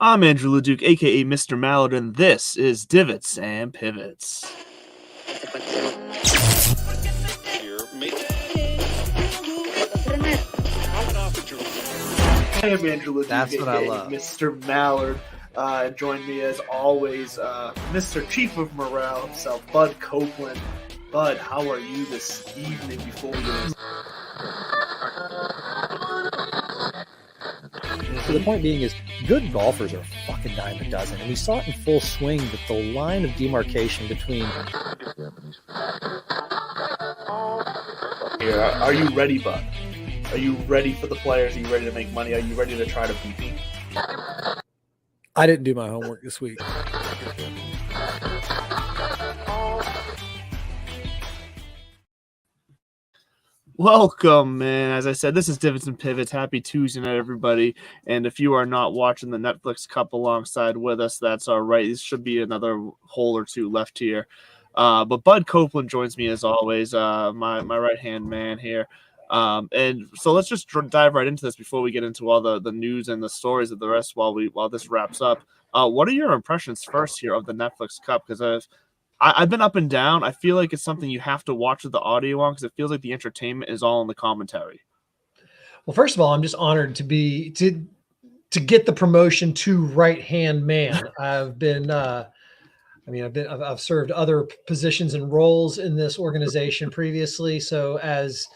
I'm Andrew LeDuc, aka Mr. Mallard, and this is Divots and Pivots. I am Andrew LeDuc, That's what I love. Mr. Mallard. Join me as always, Mr. Chief of Morale himself, Bud Copeland. Bud, how are you this evening before we get So the point being is, good golfers are a fucking dime a dozen, and we saw it in full swing that the line of demarcation between. Are you ready, Bud? Are you ready for the players? Are you ready to make money? Are you ready to try to beat me? I didn't do my homework this week. Welcome, man. As I said, this is Divots and Pivots. Happy Tuesday night, everybody. And if you are not watching the Netflix Cup alongside with us, that's all right. This should be another hole or two left here. But Bud Copeland joins me as always, my right-hand man here. And so let's just dive right into this before we get into all the news and the stories of the rest while this wraps up. What are your impressions first here of the Netflix Cup? Because I've been up and down. I feel like it's something you have to watch with the audio on because it feels like the entertainment is all in the commentary. Well, first of all, I'm just honored to get the promotion to right-hand man. I've served other positions and roles in this organization previously. So as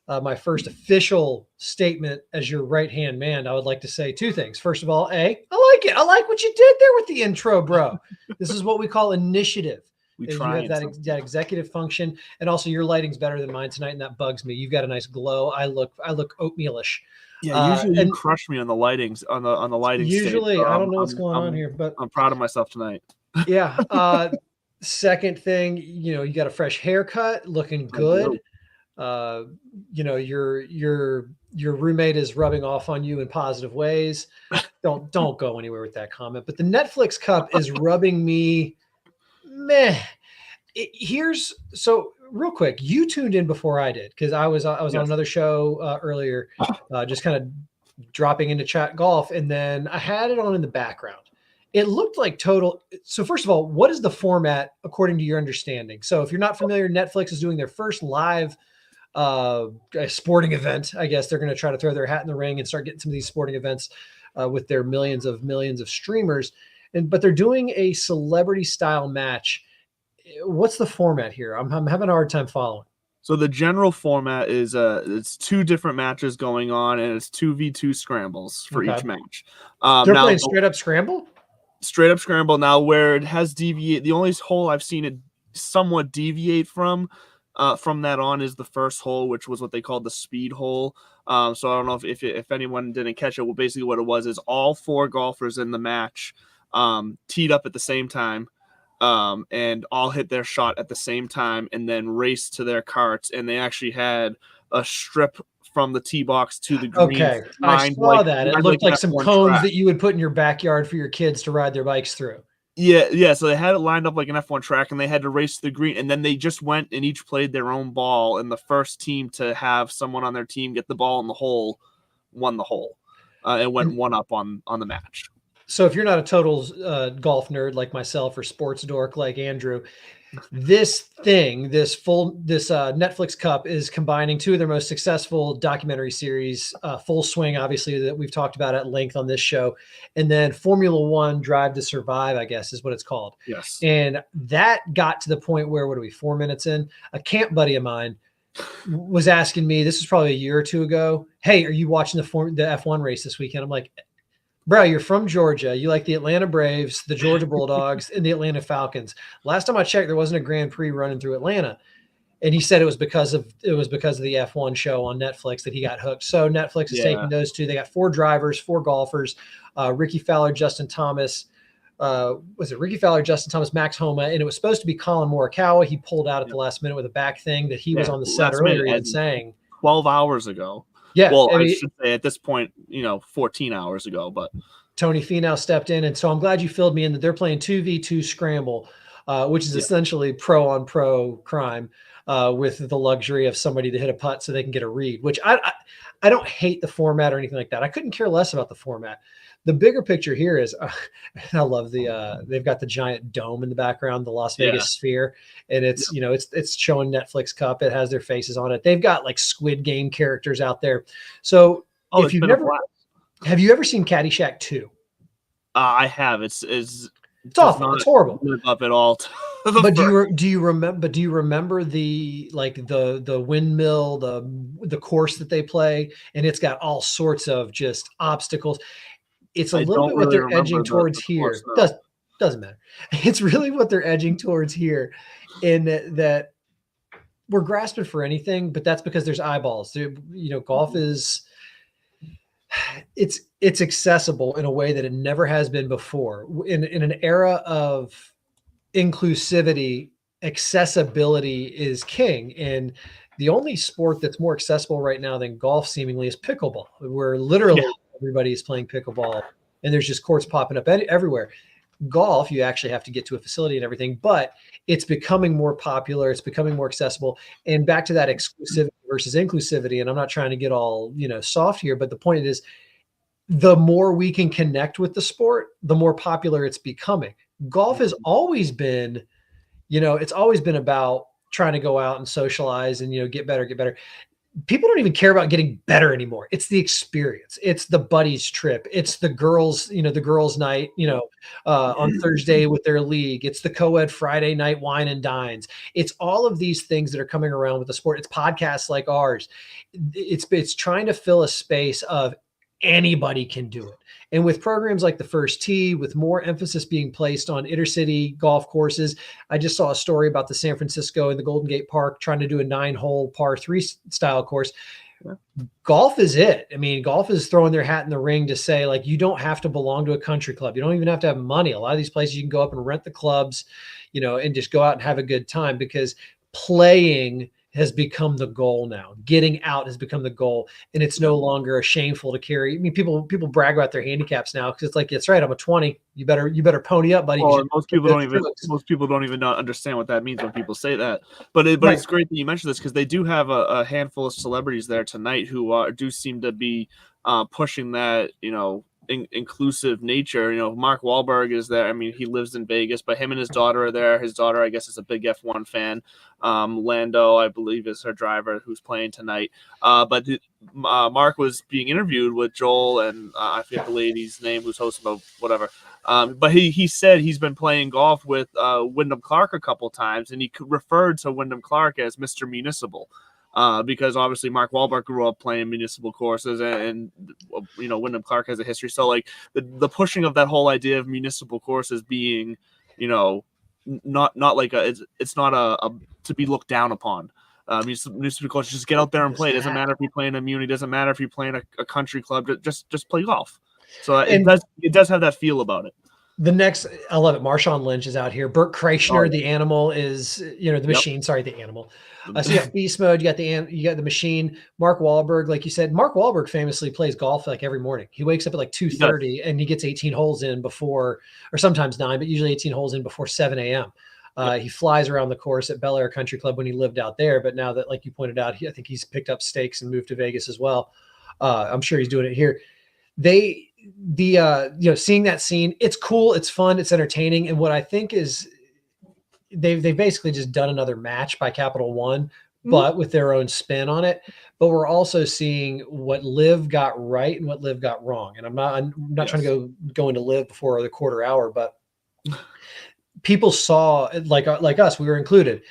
my first official statement as your right-hand man, I would like to say two things. First of all, I like it. I like what you did there with the intro, bro. This is what we call initiative. You have that executive function, and also your lighting's better than mine tonight, and that bugs me. You've got a nice glow. I look oatmealish. Yeah, usually you crush me on the lightings on the lighting. Usually, stage, I don't know what's going on here, but I'm proud of myself tonight. Yeah. Second thing, you got a fresh haircut, looking good. Your roommate is rubbing off on you in positive ways. Don't go anywhere with that comment. But the Netflix Cup is rubbing me. Meh. So real quick, you tuned in before I did because I was on another show earlier, just kind of dropping into chat golf, and then I had it on in the background. It looked like total. So first of all, what is the format according to your understanding? So if you're not familiar, Netflix is doing their first live sporting event. I guess they're going to try to throw their hat in the ring and start getting some of these sporting events with their millions of streamers. But they're doing a celebrity style match. What's the format here? I'm having a hard time following. So the general format is it's two different matches going on, and it's 2v2 scrambles for each match. They're playing straight up scramble? Straight up scramble. Now where it has deviate, the only hole I've seen it somewhat deviate from that on is the first hole, which was what they called the speed hole. So I don't know if anyone didn't catch it. Well, basically what it was is all four golfers in the match teed up at the same time and all hit their shot at the same time and then raced to their carts. And they actually had a strip from the tee box to the green. Okay, I saw that. It looked like some cones that you would put in your backyard for your kids to ride their bikes through. Yeah. So they had it lined up like an F1 track, and they had to race to the green. And then they just went and each played their own ball. And the first team to have someone on their team get the ball in the hole won the hole and went one up on the match. So if you're not a total golf nerd like myself or sports dork like Andrew, this Netflix Cup is combining two of their most successful documentary series, Full Swing, obviously, that we've talked about at length on this show, and then Formula One Drive to Survive, I guess is what it's called. Yes. And that got to the point where, 4 minutes in, a camp buddy of mine was asking me, this was probably a year or two ago, hey, are you watching the F1 race this weekend? I'm like, bro, you're from Georgia. You like the Atlanta Braves, the Georgia Bulldogs, and the Atlanta Falcons. Last time I checked, there wasn't a Grand Prix running through Atlanta. And he said it was because of the F1 show on Netflix that he got hooked. So Netflix is taking those two. They got 4 drivers, 4 golfers, Ricky Fowler, Justin Thomas. Ricky Fowler, Justin Thomas, Max Homa, and it was supposed to be Colin Morikawa. He pulled out at the last minute with a back thing that he was on the set earlier and saying 12 hours ago. Yeah. Well, I should say at this point, 14 hours ago, but Tony Finau stepped in. And so I'm glad you filled me in that they're playing 2v2 scramble, which is essentially pro on pro crime. with the luxury of somebody to hit a putt so they can get a read, which I don't hate the format or anything like that. I couldn't care less about the format. The bigger picture here is I love they've got the giant dome in the background, the Las Vegas Sphere, and it's it's showing Netflix Cup. It has their faces on it. They've got like Squid Game characters out there. So if you've never, have you ever seen Caddyshack 2? I have. It's awful. It's horrible. Live up at all. But do you remember the windmill, the course that they play, and it's got all sorts of just obstacles. It's a little bit what they're edging towards here. Doesn't matter. It's really what they're edging towards here, in that we're grasping for anything, but that's because there's eyeballs. Golf is it's accessible in a way that it never has been before. In an era of inclusivity, accessibility is king, and the only sport that's more accessible right now than golf seemingly is pickleball, where literally everybody is playing pickleball and there's just courts popping up everywhere. Golf, you actually have to get to a facility and everything, but it's becoming more popular. It's becoming more accessible. And back to that exclusivity versus inclusivity. And I'm not trying to get all, soft here, but the point is, the more we can connect with the sport, the more popular it's becoming. Golf has always been, it's always been about trying to go out and socialize and, get better. People don't even care about getting better anymore. It's the experience. It's the buddies trip. It's the girls, the girls night, on Thursday with their league. It's the co-ed Friday night wine and dines. It's all of these things that are coming around with the sport. It's podcasts like ours. It's trying to fill a space of anybody can do it. And with programs like the First Tee, with more emphasis being placed on intercity golf courses, I just saw a story about the San Francisco and the Golden Gate Park trying to do a 9-hole par 3 style course. Yeah. Golf is it. I mean, golf is throwing their hat in the ring to say, like, you don't have to belong to a country club. You don't even have to have money. A lot of these places you can go up and rent the clubs, and just go out and have a good time, because playing has become the goal now. Getting out has become the goal, and it's no longer shameful to carry. I mean, people brag about their handicaps now because it's like, that's right, I'm a 20. You better pony up, buddy. Well, most people don't even understand what that means when people say that. But it's great that you mentioned this, because they do have a handful of celebrities there tonight who do seem to be pushing that, inclusive nature. Mark Wahlberg is there. I mean, he lives in Vegas, but him and his daughter are there. His daughter, I guess, is a big F1 fan. Lando, I believe, is her driver who's playing tonight. But Mark was being interviewed with Joel and I forget the lady's name who's hosting, about whatever. But he said he's been playing golf with Wyndham Clark a couple times, and he referred to Wyndham Clark as Mr. Municipal. Because obviously Mark Wahlberg grew up playing municipal courses, and Wyndham Clark has a history. So like the pushing of that whole idea of municipal courses being, not like it's not a to be looked down upon. Municipal courses, just get out there and play. It doesn't matter if you're playing a muni. It doesn't matter if you're playing a country club. Just play golf. So it does have that feel about it. The next, I love it. Marshawn Lynch is out here. Burt Kreischer, the animal, is the machine. Sorry, the animal. So you got Beast Mode. You got the machine. Mark Wahlberg, like you said, Mark Wahlberg famously plays golf like every morning. He wakes up at like 2:30 and he gets 18 holes in before, or sometimes 9, but usually 18 holes in before 7 a.m. He flies around the course at Bel Air Country Club when he lived out there, but now that, like you pointed out, I think he's picked up stakes and moved to Vegas as well. I'm sure he's doing it here. Seeing that scene, it's cool, it's fun, it's entertaining. And what I think is they've basically just done another match by Capital One, but with their own spin on it. But we're also seeing what Liv got right and what Liv got wrong. And I'm not trying to go into Liv before the quarter hour, but people saw, like us, we were included.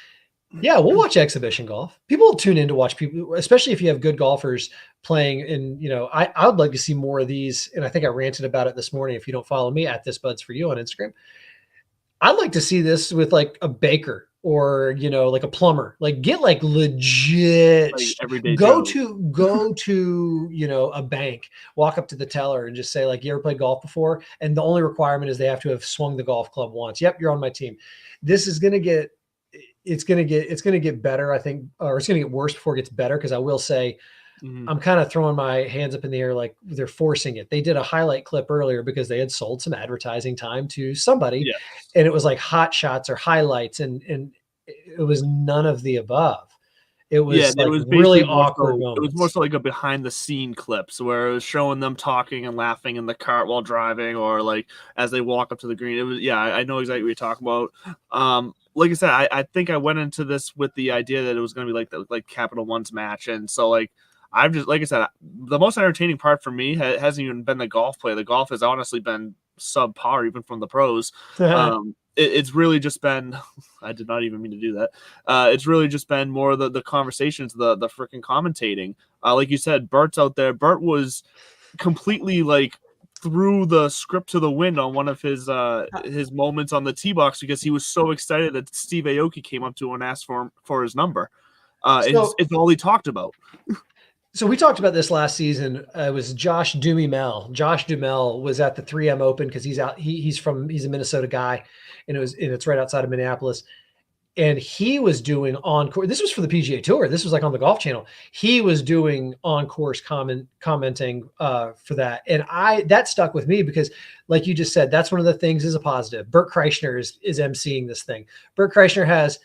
Yeah, we'll watch exhibition golf. People will tune in to watch people, especially if you have good golfers playing. And, I would like to see more of these. And I think I ranted about it this morning. If you don't follow me at This Buds For You on Instagram, I'd like to see this with like a baker or, like a plumber, like get like legit, like everyday go to, a bank, walk up to the teller and just say, like, you ever played golf before? And the only requirement is they have to have swung the golf club once. Yep. You're on my team. This is going to get, it's going to get better, I think, or it's going to get worse before it gets better. Cause I will say, I'm kind of throwing my hands up in the air, like they're forcing it. They did a highlight clip earlier because they had sold some advertising time to somebody, and it was like hot shots or highlights. And it was none of the above. It was it like was really more awkward so, moments. It was more so like a behind the scene clips where it was showing them talking and laughing in the cart while driving, or like as they walk up to the green. It was I know exactly what you're talking about. Like I said, I think I went into this with the idea that it was going to be like Capital One's match, and so like I've just, like I said, the most entertaining part for me hasn't even been the golf play. The golf has honestly been subpar, even from the pros. It's really just been, I did not even mean to do that. It's really just been more the conversations, the freaking commentating. Like you said, Bert's out there. Bert was completely like threw the script to the wind on one of his moments on the tee box because he was so excited that Steve Aoki came up to him and asked for his number. It's all he talked about. So we talked about this last season. It was Josh Duhamel. Josh Duhamel was at the 3M Open because he's out. He's a Minnesota guy, and it's right outside of Minneapolis. And he was doing on-course. This was for the PGA Tour. This was like on the Golf Channel. He was doing on-course commenting for that, and that stuck with me because, like you just said, that's one of the things is a positive. Bert Kreischer is emceeing this thing. Bert Kreischer has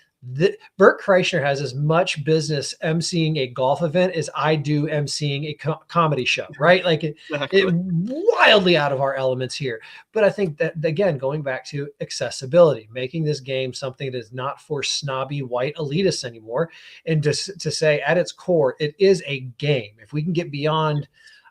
as much business emceeing a golf event as I do emceeing a comedy show, right? Like it wildly out of our elements here. But I think that, again, going back to accessibility, making this game something that is not for snobby white elitists anymore. And to say at its core, it is a game. If we can get beyond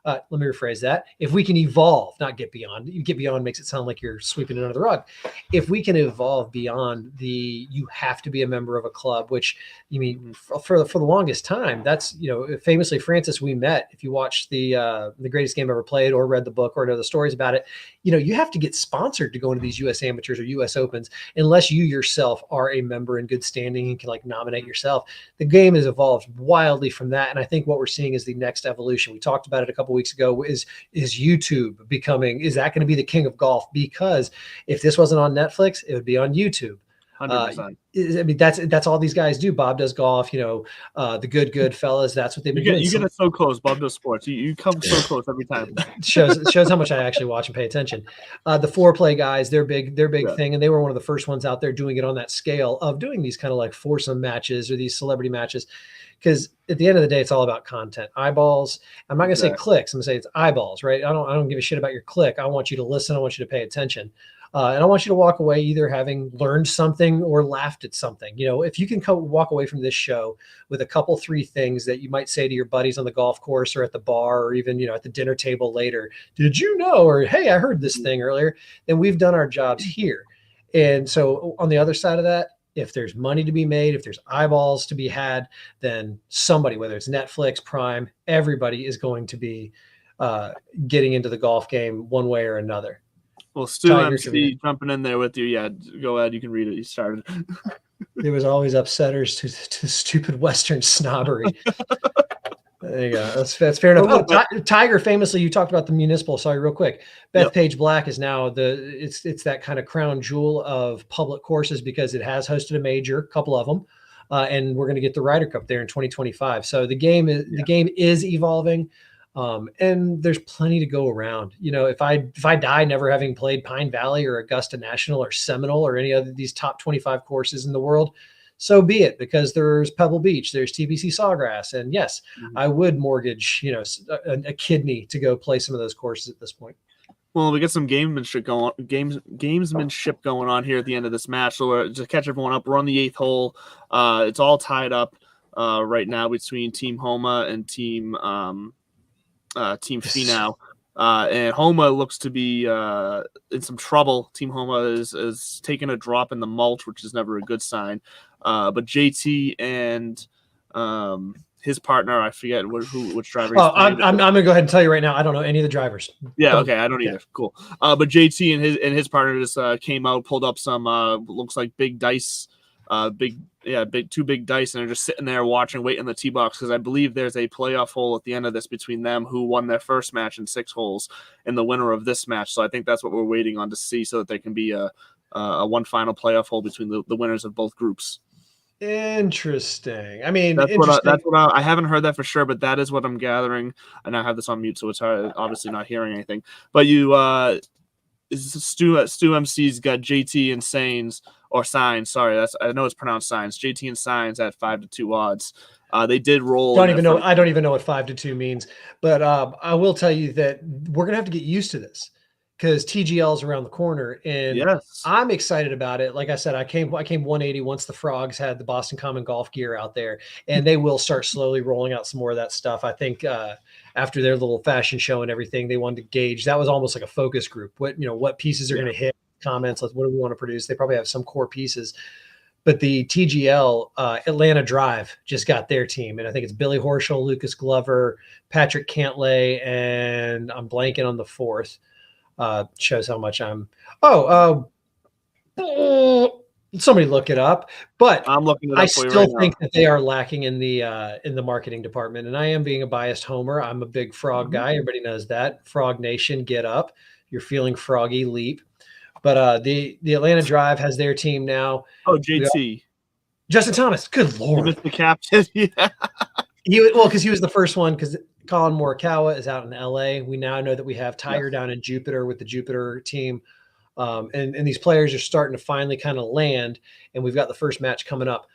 let me rephrase that. If we can evolve, not get beyond. You get beyond makes it sound like you're sweeping it under the rug. If we can evolve beyond you have to be a member of a club, which you mean for the longest time, that's, famously Francis, we met. If you watch the Greatest Game Ever Played or read the book or know the stories about it, you have to get sponsored to go into these U.S. Amateurs or U.S. Opens unless you yourself are a member in good standing and can like nominate yourself. The game has evolved wildly from that, and I think what we're seeing is the next evolution. We talked about it a couple weeks ago. Is YouTube becoming? Is that going to be the king of golf? Because if this wasn't on Netflix, it would be on YouTube. 100%. I mean, that's all these guys do. Bob does golf, the good fellas. That's what they've been doing. You get it so close. Bob does sports. You come so close every time. shows how much I actually watch and pay attention. The foreplay guys, they're big thing, and they were one of the first ones out there doing it on that scale of doing these kind of like foursome matches or these celebrity matches. Because at the end of the day, it's all about content, eyeballs. I'm not going to say clicks. I'm going to say it's eyeballs, right? I don't give a shit about your click. I want you to listen. I want you to pay attention. And I want you to walk away either having learned something or laughed at something. If you can walk away from this show with a couple, 3 things that you might say to your buddies on the golf course or at the bar or even, at the dinner table later, did you know? Or, hey, I heard this thing earlier. Then we've done our jobs here. And so on the other side of that, if there's money to be made, if there's eyeballs to be had, then somebody, whether it's Netflix, Prime, everybody is going to be getting into the golf game one way or another. Well, Stu MC jumping in there with you. Yeah, go ahead. You can read it. You started. There was always upsetters to stupid Western snobbery. There you go. That's fair enough. Tiger famously, you talked about the municipal. Sorry, real quick. Bethpage Black is now it's that kind of crown jewel of public courses because it has hosted a major, a couple of them, and we're going to get the Ryder Cup there in 2025. So the game is evolving. And there's plenty to go around. If I die never having played Pine Valley or Augusta National or Seminole or any other of these top 25 courses in the world, so be it, because there's Pebble Beach, there's TPC Sawgrass. And yes, I would mortgage, a kidney to go play some of those courses at this point. Well, we get some gamesmanship going on here at the end of this match. So we're just catch everyone up. We're on the 8th hole. It's all tied up right now between Team Homa and Team Finau. And Homa looks to be in some trouble. Team Homa is taking a drop in the mulch, which is never a good sign. But JT and his partner, I forget which driver. I'm going to go ahead and tell you right now, I don't know any of the drivers. Yeah, okay, I don't either. Cool. But JT and his partner just came out, pulled up some looks like big dice. Two big dice, and they're just sitting there watching, waiting in the tee box because I believe there's a playoff hole at the end of this between them who won their first match in 6 holes and the winner of this match. So I think that's what we're waiting on to see, so that there can be a one final playoff hole between the winners of both groups. Interesting. I mean, that's what I haven't heard that for sure, but that is what I'm gathering. And I have this on mute, so it's obviously not hearing anything. But Stu MC's got JT and Sains or Signs. Sorry, I know it's pronounced Signs. JT and Signs at 5-2 odds. They did roll. I don't even know what 5-2 means, but I will tell you that we're gonna have to get used to this because TGL is around the corner, and yes, I'm excited about it. Like I said, I came 180 once the Frogs had the Boston Common Golf gear out there, and they will start slowly rolling out some more of that stuff. I think after their little fashion show and everything, they wanted to gauge. That was almost like a focus group. What pieces are going to hit comments? Like, what do we want to produce? They probably have some core pieces. But the TGL Atlanta Drive just got their team, and I think it's Billy Horschel, Lucas Glover, Patrick Cantlay, and I'm blanking on the fourth. Shows how much I'm. Somebody look it up. But I'm looking it up. I still think that they are lacking in the marketing department, and I am being a biased homer. I'm a big Frog guy. Everybody knows that. Frog Nation, get up! You're feeling froggy, leap. But the Atlanta Drive has their team now. Oh, JT. Justin Thomas. Good Lord. He missed the captain. Yeah. Because he was the first one, because Colin Morikawa is out in LA. We now know that we have Tiger down in Jupiter with the Jupiter team. And these players are starting to finally kind of land, and we've got the first match coming up.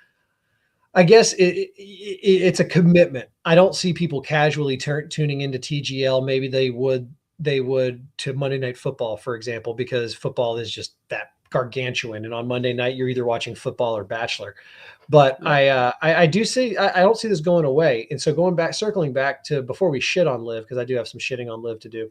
I guess it's a commitment. I don't see people casually tuning into TGL. Maybe they would to Monday Night Football, for example, because football is just that gargantuan. And on Monday night, you're either watching football or Bachelor. But I do see, I don't see this going away. And so circling back to before we shit on Liv, because I do have some shitting on Liv to do.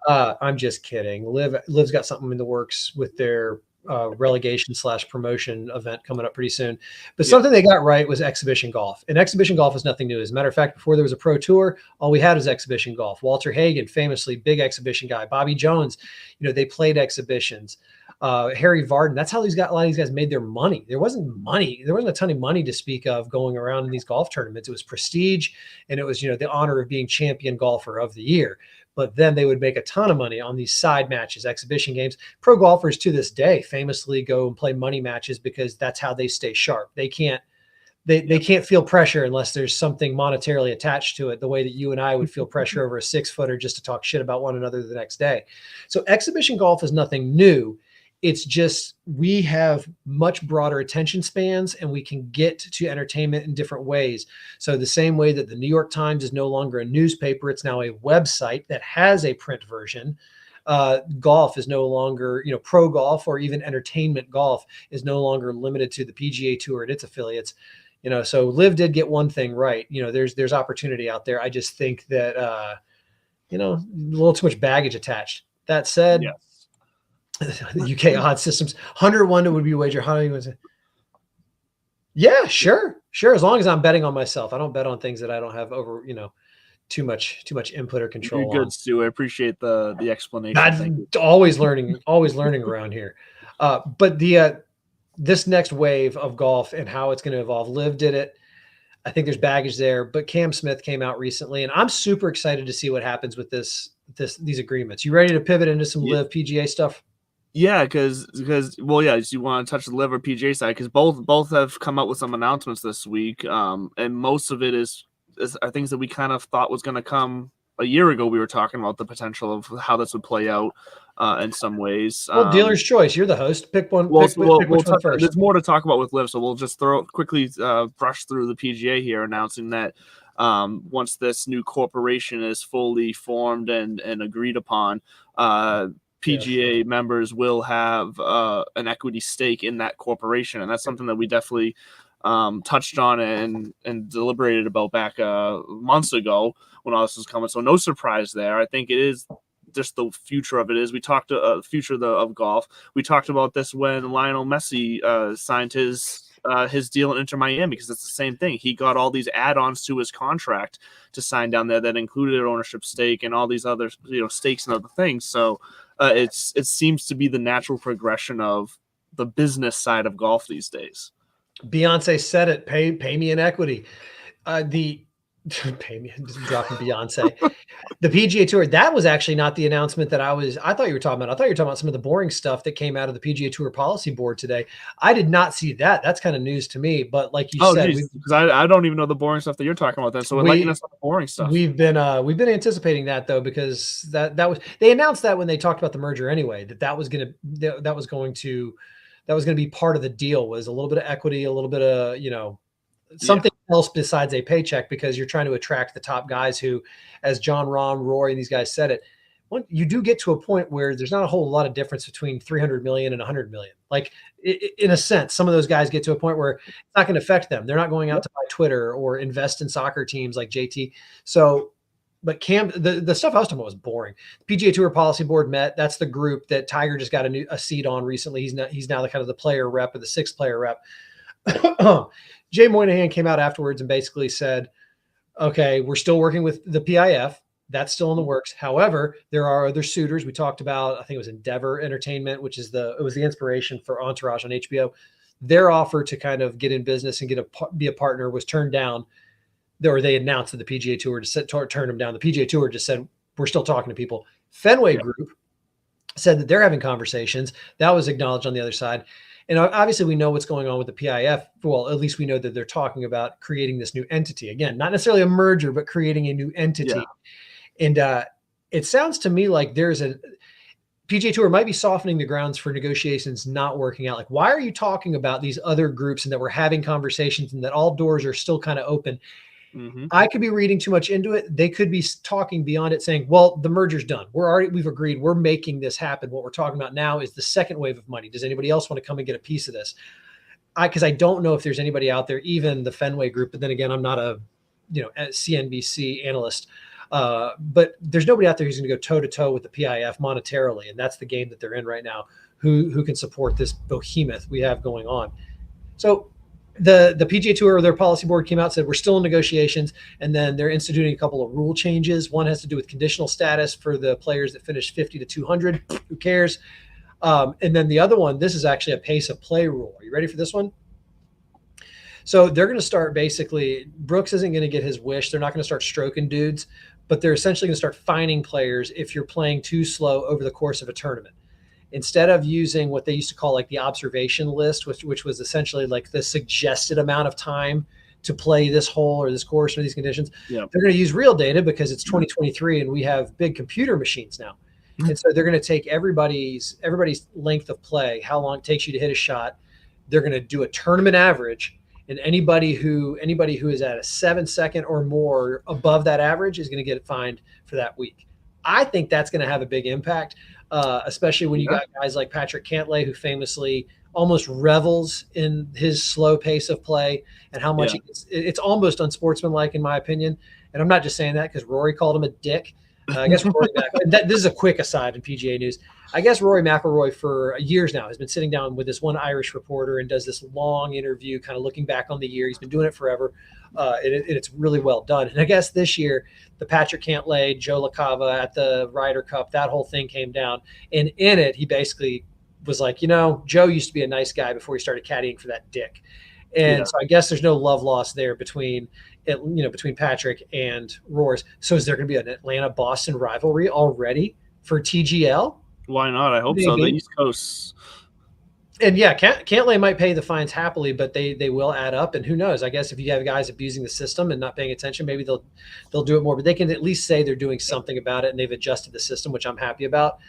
I'm just kidding. Liv's got something in the works with their relegation/promotion event coming up pretty soon. But something they got right was exhibition golf. And exhibition golf is nothing new. As a matter of fact, before there was a pro tour, all we had was exhibition golf. Walter Hagen, famously big exhibition guy. Bobby Jones, they played exhibitions. Harry Vardon, that's how a lot of these guys made their money. There wasn't a ton of money to speak of going around in these golf tournaments. It was prestige, and it was, the honor of being champion golfer of the year. But then they would make a ton of money on these side matches, exhibition games. Pro golfers to this day famously go and play money matches because that's how they stay sharp. They can't feel pressure unless there's something monetarily attached to it, the way that you and I would feel pressure over a 6-footer just to talk shit about one another the next day. So exhibition golf is nothing new. It's just we have much broader attention spans, and we can get to entertainment in different ways. So the same way that the New York Times is no longer a newspaper, it's now a website that has a print version. Golf is no longer, pro golf or even entertainment golf is no longer limited to the PGA Tour and its affiliates. So Liv did get one thing right. There's opportunity out there. I just think that, a little too much baggage attached. That said, the UK odds systems, 101 would be wager. How do you say? Yeah, sure. As long as I'm betting on myself, I don't bet on things that I don't have over, too much input or control. You're good, Stu. I appreciate the explanation. I'm always learning around here. But this next wave of golf and how it's going to evolve, Liv did it. I think there's baggage there, but Cam Smith came out recently, and I'm super excited to see what happens with these agreements. You ready to pivot into some Liv PGA stuff? Yeah, because you want to touch the Liv or PGA side, because both have come up with some announcements this week, and most of it are things that we kind of thought was going to come a year ago. We were talking about the potential of how this would play out in some ways. Well, dealer's choice. You're the host. Pick one. Pick one first. There's more to talk about with Liv, so we'll just quickly brush through the PGA here, announcing that once this new corporation is fully formed and agreed upon, PGA members will have an equity stake in that corporation, and that's something that we definitely touched on and deliberated about back months ago when all this was coming. So no surprise there. I think it is just the future of it is. We talked future of golf. We talked about this when Lionel Messi signed his deal in Inter Miami, because it's the same thing. He got all these add-ons to his contract to sign down there that included an ownership stake and all these other stakes and other things. So it seems to be the natural progression of the business side of golf these days. Beyonce said it. Pay me in equity. Pay me, just dropping Beyonce. The PGA Tour, that was actually not the announcement that I thought you were talking about. I thought you were talking about some of the boring stuff that came out of the PGA Tour policy board today. I did not see that. That's kind of news to me. But like you said, because I don't even know the boring stuff that you're talking about then. So enlighten us on the boring stuff. We've been anticipating that though, because that was, they announced that when they talked about the merger anyway, that was going to be part of the deal, was a little bit of equity, a little bit of, something else besides a paycheck, because you're trying to attract the top guys who, as John Rahm, Rory, and these guys said it, you do get to a point where there's not a whole lot of difference between 300 million and 100 million. Like in a sense, some of those guys get to a point where it's not going to affect them. They're not going out to buy Twitter or invest in soccer teams like JT. So, but the stuff I was talking about was boring. The PGA Tour Policy Board met. That's the group that Tiger just got a seat on recently. He's now the kind of the player rep, or the sixth player rep. Jay Moynihan came out afterwards and basically said, okay, we're still working with the PIF. That's still in the works. However, there are other suitors. We talked about, I think it was Endeavor Entertainment, which is it was the inspiration for Entourage on HBO. Their offer to kind of get in business and be a partner was turned down. Or they announced that the PGA Tour just turned them down. The PGA Tour just said, we're still talking to people. Fenway Group said that they're having conversations. That was acknowledged on the other side. And obviously we know what's going on with the PIF. Well, at least we know that they're talking about creating this new entity. Again, not necessarily a merger, but creating a new entity. Yeah. And it sounds to me like there's a PGA Tour might be softening the grounds for negotiations not working out. Like, why are you talking about these other groups and that we're having conversations and that all doors are still kind of open? Mm-hmm. I could be reading too much into it. They could be talking beyond it, saying, well, the merger's done. We've agreed. We're making this happen. What we're talking about now is the second wave of money. Does anybody else want to come and get a piece of this? Because I don't know if there's anybody out there, even the Fenway Group. But then again, I'm not a CNBC analyst. But there's nobody out there who's going to go toe to toe with the PIF monetarily. And that's the game that they're in right now. Who can support this behemoth we have going on? So the PGA Tour, their policy board came out and said, we're still in negotiations. And then they're instituting a couple of rule changes. One has to do with conditional status for the players that finished 50 to 200. Who cares? And then the other one, this is actually a pace of play rule. Are you ready for this one? So they're going to start basically, Brooks isn't going to get his wish. They're not going to start stroking dudes, but they're essentially going to start fining players if you're playing too slow over the course of a tournament. Instead of using what they used to call like the observation list, which was essentially like the suggested amount of time to play this hole or this course or these conditions, they're going to use real data because it's 2023 and we have big computer machines now. And so they're going to take everybody's length of play, how long it takes you to hit a shot. They're going to do a tournament average, and anybody who is at a 7-second or more above that average is going to get fined for that week. I think that's going to have a big impact, especially when you got guys like Patrick Cantlay, who famously almost revels in his slow pace of play and how much it's almost unsportsmanlike in my opinion. And I'm not just saying that because Rory called him a dick. I guess Rory this is a quick aside in PGA news. I guess Rory McIlroy for years now has been sitting down with this one Irish reporter and does this long interview kind of looking back on the year. He's been doing it forever. And it's really well done. And I guess this year, the Patrick Cantlay, Joe LaCava at the Ryder Cup, that whole thing came down. And in it, he basically was like, Joe used to be a nice guy before he started caddying for that dick. And so I guess there's no love lost there between Patrick and Roars. So is there going to be an Atlanta-Boston rivalry already for TGL? Why not? I hope so. The East Coast. And Cantlay might pay the fines happily, but they will add up. And who knows? I guess if you have guys abusing the system and not paying attention, maybe they'll do it more. But they can at least say they're doing something about it, and they've adjusted the system, which I'm happy about.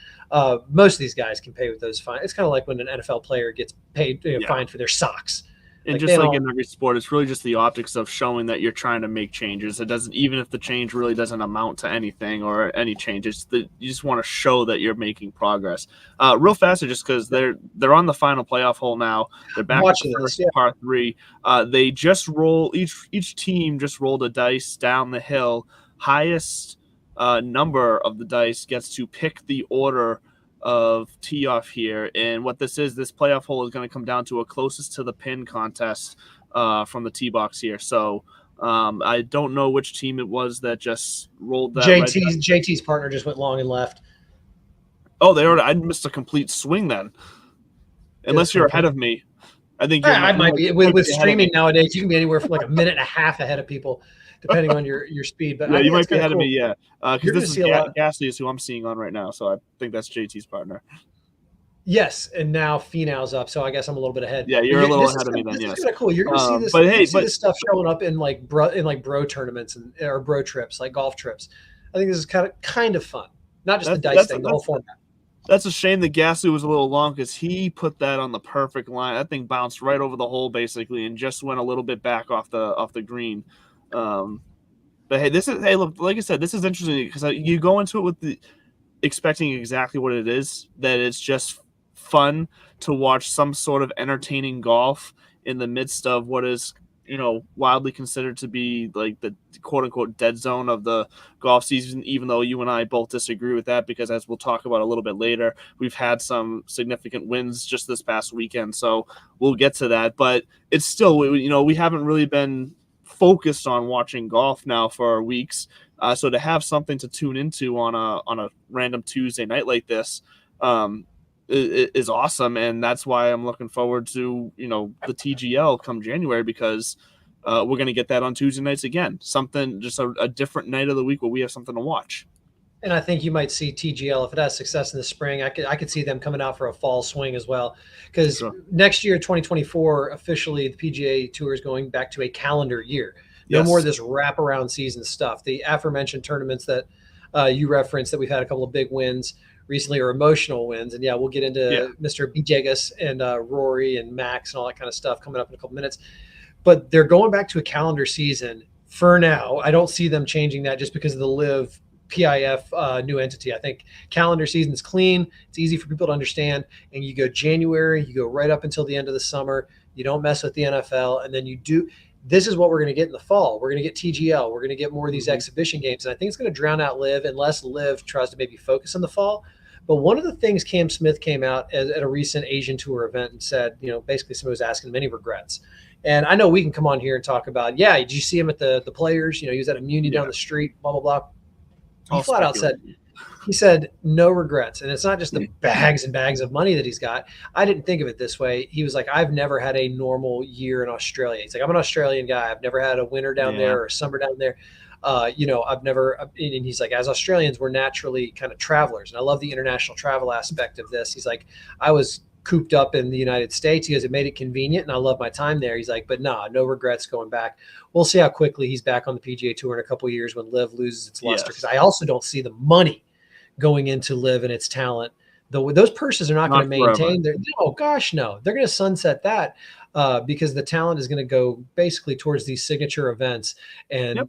Most of these guys can pay with those fines. It's kind of like when an NFL player gets paid fined for their socks. And just like in every sport, it's really just the optics of showing that you're trying to make changes. It doesn't, even if the change really doesn't amount to anything or any changes, you just want to show that you're making progress. Real fast, just because they're on the final playoff hole now. They're back to the first par 3. They just each team just rolled a dice down the hill. Highest number of the dice gets to pick the order of tee off here, and what this playoff hole is going to come down to a closest to the pin contest from the tee box here. So I don't know which team it was that just rolled that. JT's partner just went long and left. Oh, I missed a complete swing then. Unless you're ahead of me, I think I might be. With streaming nowadays, you can be anywhere from like a minute and a half ahead of people. depending on your speed. But yeah, I you think might that's be kind ahead of cool. of me. Yeah, You're because going this to is see a lot. Gasly is who I'm seeing on right now, so I think that's JT's partner. Yes, and now Finau's up, so I guess I'm a little bit ahead. Yeah, But you're a little this is ahead of me then. this is Yes, kind of cool. You're going to see this. but You're hey, gonna see this stuff showing up in like bro tournaments or bro trips, like golf trips. I think this is kind of fun. Not just the dice thing, the whole format. That's a shame that Gasly was a little long because he put that on the perfect line. That thing bounced right over the hole basically and just went a little bit back off the green. But hey, look, like I said, this is interesting because you go into it with expecting exactly what it is, that it's just fun to watch some sort of entertaining golf in the midst of what is, widely considered to be like the quote unquote dead zone of the golf season, even though you and I both disagree with that because, as we'll talk about a little bit later, we've had some significant wins just this past weekend. So we'll get to that, but it's still, we haven't really been focused on watching golf now for weeks. So to have something to tune into on a random Tuesday night like this is awesome, and that's why I'm looking forward to the TGL come January because we're going to get that on Tuesday nights again. Something just a different night of the week where we have something to watch. And I think you might see TGL if it has success in the spring. I could see them coming out for a fall swing as well, because next year, 2024, officially the PGA Tour is going back to a calendar year. No more of this wraparound season stuff. The aforementioned tournaments that you referenced that we've had a couple of big wins recently are emotional wins. And yeah, we'll get into Mr. Villegas and Rory and Max and all that kind of stuff coming up in a couple minutes. But they're going back to a calendar season for now. I don't see them changing that just because of the LIV PIF new entity. I think calendar season is clean. It's easy for people to understand. And you go January, you go right up until the end of the summer. You don't mess with the NFL. And then you do. This is what we're going to get in the fall. We're going to get TGL. We're going to get more of these exhibition games. And I think it's going to drown out LIV unless LIV tries to maybe focus on the fall. But one of the things Cam Smith came out at a recent Asian Tour event and said, basically somebody was asking him any regrets. And I know we can come on here and talk about, did you see him at the Players? He was at a Muni down the street, blah, blah, blah. He flat out said, no regrets. And it's not just the bags and bags of money that he's got. I didn't think of it this way. He was like, I've never had a normal year in Australia. He's like, I'm an Australian guy. I've never had a winter down there or a summer down there. I've never, and he's like, as Australians, we're naturally kind of travelers. And I love the international travel aspect of this. He's like, I was cooped up in the United States. He goes, it made it convenient and I love my time there. He's like, but no regrets going back. We'll see how quickly he's back on the PGA Tour in a couple of years when LIV loses its luster. Because I also don't see the money going into LIV and its talent. Those purses are not going to maintain. No. They're going to sunset that because the talent is going to go basically towards these signature events. And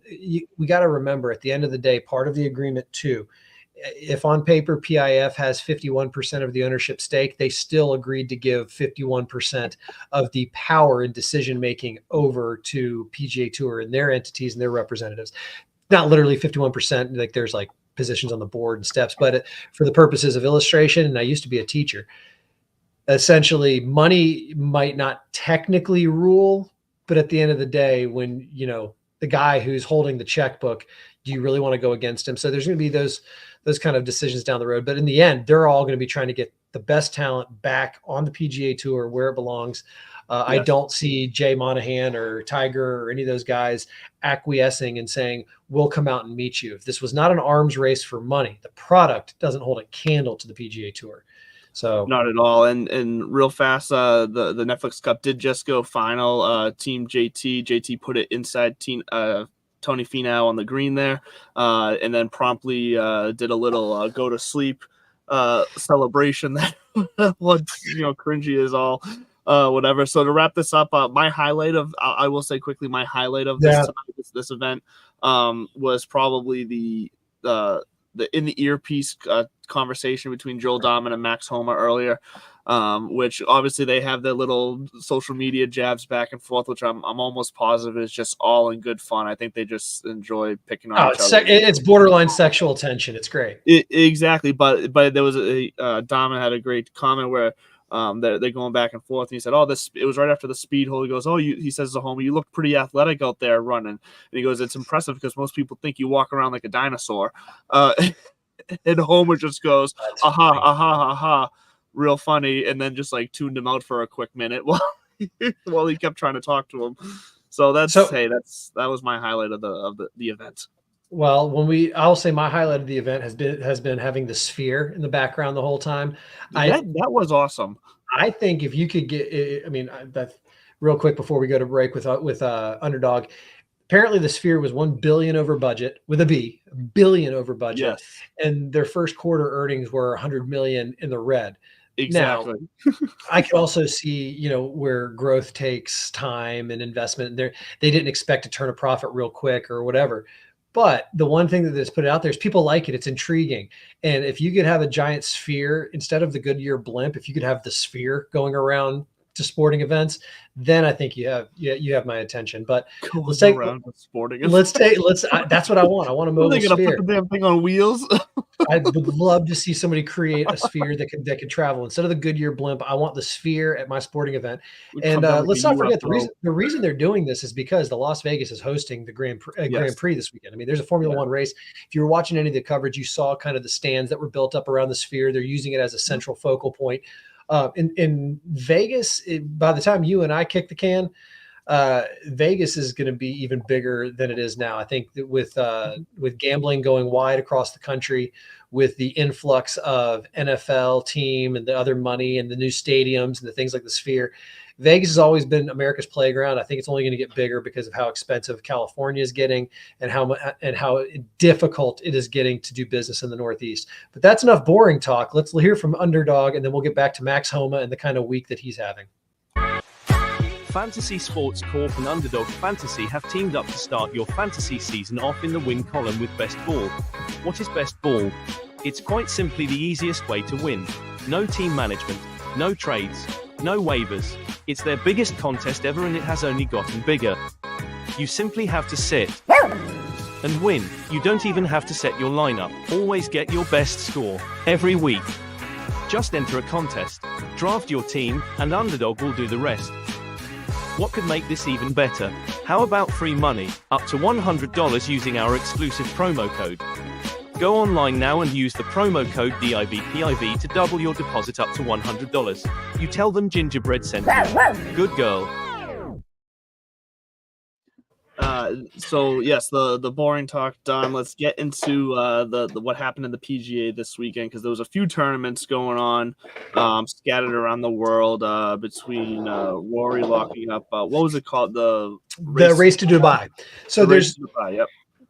we got to remember at the end of the day, part of the agreement too, if on paper PIF has 51% of the ownership stake, they still agreed to give 51% of the power and decision-making over to PGA Tour and their entities and their representatives. Not literally 51%, like there's like positions on the board and steps, but for the purposes of illustration, and I used to be a teacher, essentially money might not technically rule, but at the end of the day, when, the guy who's holding the checkbook, do you really want to go against him? So there's going to be those kind of decisions down the road. But in the end, they're all going to be trying to get the best talent back on the PGA Tour where it belongs. I don't see Jay Monahan or Tiger or any of those guys acquiescing and saying, we'll come out and meet you. If this was not an arms race for money, the product doesn't hold a candle to the PGA Tour. So not at all. And real fast, the Netflix Cup did just go final. Team JT put it inside team Tony Finau on the green there, and then promptly did a little go to sleep celebration that what cringy is all whatever. So to wrap this up, my highlight of I will say quickly, my highlight of this event was probably the in the earpiece conversation between Joel Dahman and Max Homa earlier, which obviously they have their little social media jabs back and forth, which I'm almost positive is just all in good fun. I think they just enjoy picking on each other. It's borderline sexual tension. It's great. Exactly. But there was Dahman had a great comment where they're going back and forth, and he said, it was right after the speed hole. He goes, he says to Homa, you look pretty athletic out there running. And he goes, it's impressive because most people think you walk around like a dinosaur. And Homa just goes, aha, real funny, and then just like tuned him out for a quick minute while he kept trying to talk to him. So that was my highlight of the event. Well, I'll say my highlight of the event has been having the Sphere in the background the whole time. That was awesome. I think if you could get, I mean, that real quick before we go to break with Underdog. Apparently, the Sphere was $1 billion over budget with a B, $1 billion over budget, yes. And their first quarter earnings were $100 million in the red. Exactly. Now, I can also see, where growth takes time and investment. They didn't expect to turn a profit real quick or whatever. But the one thing that is put out there is people like it. It's intriguing. And if you could have a giant Sphere instead of the Goodyear blimp, if you could have the Sphere going around to sporting events, then I think you have my attention. But let's take around to sporting events. That's what I want. I want a mobile Sphere. Put the damn thing on wheels. I would love to see somebody create a Sphere that can travel instead of the Goodyear blimp. I want the Sphere at my sporting event. And let's not forget the reason they're doing this is because the Las Vegas is hosting the Grand Prix this weekend. I mean, there's a Formula One race. If you were watching any of the coverage, you saw kind of the stands that were built up around the Sphere. They're using it as a central focal point. In Vegas, by the time you and I kick the can, Vegas is going to be even bigger than it is now. I think that with gambling going wide across the country, with the influx of NFL team and the other money and the new stadiums and the things like the Sphere, Vegas has always been America's playground. I think it's only going to get bigger because of how expensive California is getting and how difficult it is getting to do business in the Northeast. But that's enough boring talk. Let's hear from Underdog, and then we'll get back to Max Homa and the kind of week that he's having. Fantasy Sports Corp and Underdog Fantasy have teamed up to start your fantasy season off in the win column with Best Ball. What is Best Ball? It's quite simply the easiest way to win. No team management, no trades, no waivers. It's their biggest contest ever, and it has only gotten bigger. You simply have to sit and win. You don't even have to set your lineup. Always get your best score every week. Just enter a contest, draft your team, and Underdog will do the rest. What could make this even better? How about free money, up to $100 using our exclusive promo code? Go online now and use the promo code DIVPIV to double your deposit up to $100. You tell them Gingerbread sent you. Good girl. So yes, the boring talk done. Let's get into the what happened in the PGA this weekend, because there was a few tournaments going on, scattered around the world, between Rory locking up. What was it called? The race to Dubai. So Dubai, yep.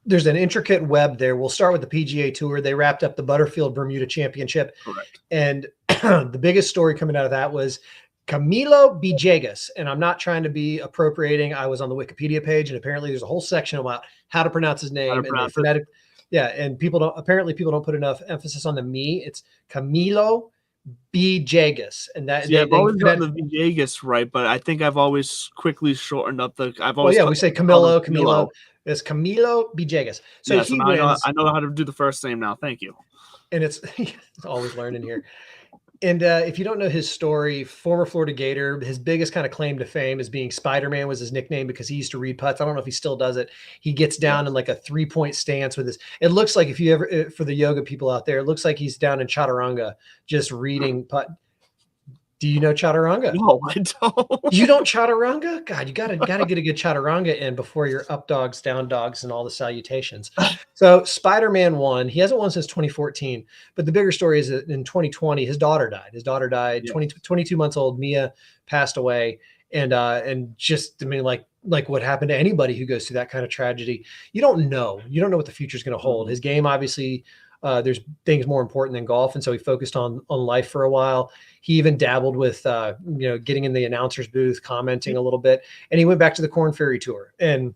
There's an intricate web there. We'll start with the PGA Tour. They wrapped up the Butterfield Bermuda Championship. Correct. And the biggest story coming out of that was Camilo Villegas. And I'm not trying to be appropriating. I was on the Wikipedia page, and apparently there's a whole section about how to pronounce his name. And people don't put enough emphasis on the me. It's Camilo Villegas. And that I've always gotten the Villegas right, but I think I've always quickly shortened up we say Camilo. It's Camilo Villegas. So yes, I know how to do the first name now. Thank you. And it's always learning here. And if you don't know his story, former Florida Gator, his biggest kind of claim to fame is being Spider-Man was his nickname because he used to read putts. I don't know if he still does it. He gets down in like a 3-point stance with his. It looks like, if you ever, for the yoga people out there, it looks like he's down in Chaturanga just reading putt. Do you know Chaturanga? No, I don't. You don't Chaturanga? God, you gotta get a good Chaturanga in before you're up dogs, down dogs, and all the salutations. So Spider-Man won. He hasn't won since 2014. But the bigger story is that in 2020, his daughter died. His daughter died. Yeah. 22 months old. Mia passed away. And just, I mean, like what happened to anybody who goes through that kind of tragedy, you don't know. You don't know what the future is going to hold. His game, obviously, there's things more important than golf. And so he focused on life for a while. He even dabbled with, getting in the announcer's booth, commenting a little bit, and he went back to the Korn Ferry Tour. And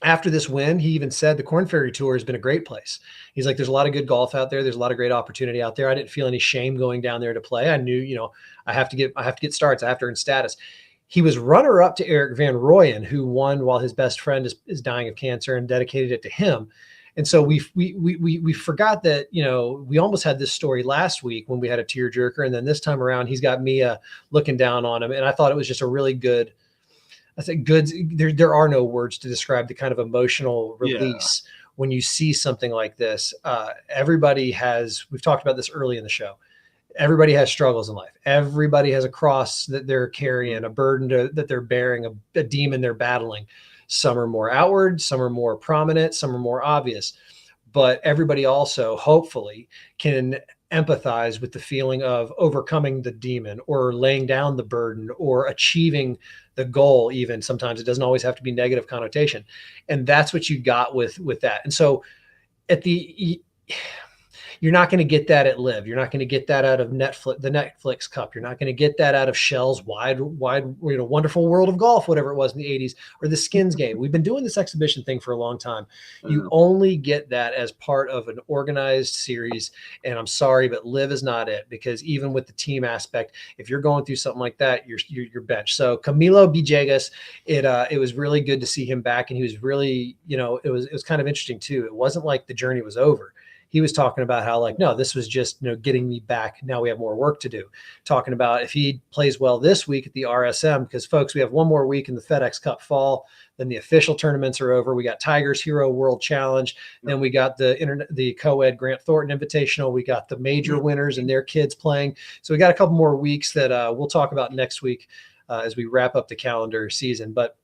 after this win, he even said the Korn Ferry Tour has been a great place. He's like, there's a lot of good golf out there. There's a lot of great opportunity out there. I didn't feel any shame going down there to play. I knew, I have to get starts. I have to earn status. He was runner up to Eric Van Rooyen, who won while his best friend is dying of cancer, and dedicated it to him. And so we forgot that, we almost had this story last week when we had a tearjerker. And then this time around, he's got Mia looking down on him. And I thought it was just a really good, there are no words to describe the kind of emotional release when you see something like this. We've talked about this early in the show. Everybody has struggles in life. Everybody has a cross that they're carrying, a burden that they're bearing, a demon they're battling. Some are more outward, some are more prominent, some are more obvious. But everybody also hopefully can empathize with the feeling of overcoming the demon or laying down the burden or achieving the goal. Even sometimes it doesn't always have to be negative connotation. And that's what you got with that. And so you're not going to get that at Live. You're not going to get that out of the Netflix Cup. You're not going to get that out of Shell's wide, wonderful world of golf, whatever it was in the 80s, or the Skins game. We've been doing this exhibition thing for a long time. You only get that as part of an organized series. And I'm sorry, but Live is not it, because even with the team aspect, if you're going through something like that, you're benched. So Camilo Villegas, it was really good to see him back. And he was really, it was kind of interesting too. It wasn't like the journey was over. He was talking about how, like, no, this was just, getting me back. Now we have more work to do. Talking about if he plays well this week at the RSM, because folks, we have one more week in the FedEx Cup Fall, then the official tournaments are over. We got Tigers Hero World Challenge. Then we got the co-ed Grant Thornton Invitational. We got the major winners and their kids playing. So we got a couple more weeks that we'll talk about next week as we wrap up the calendar season. But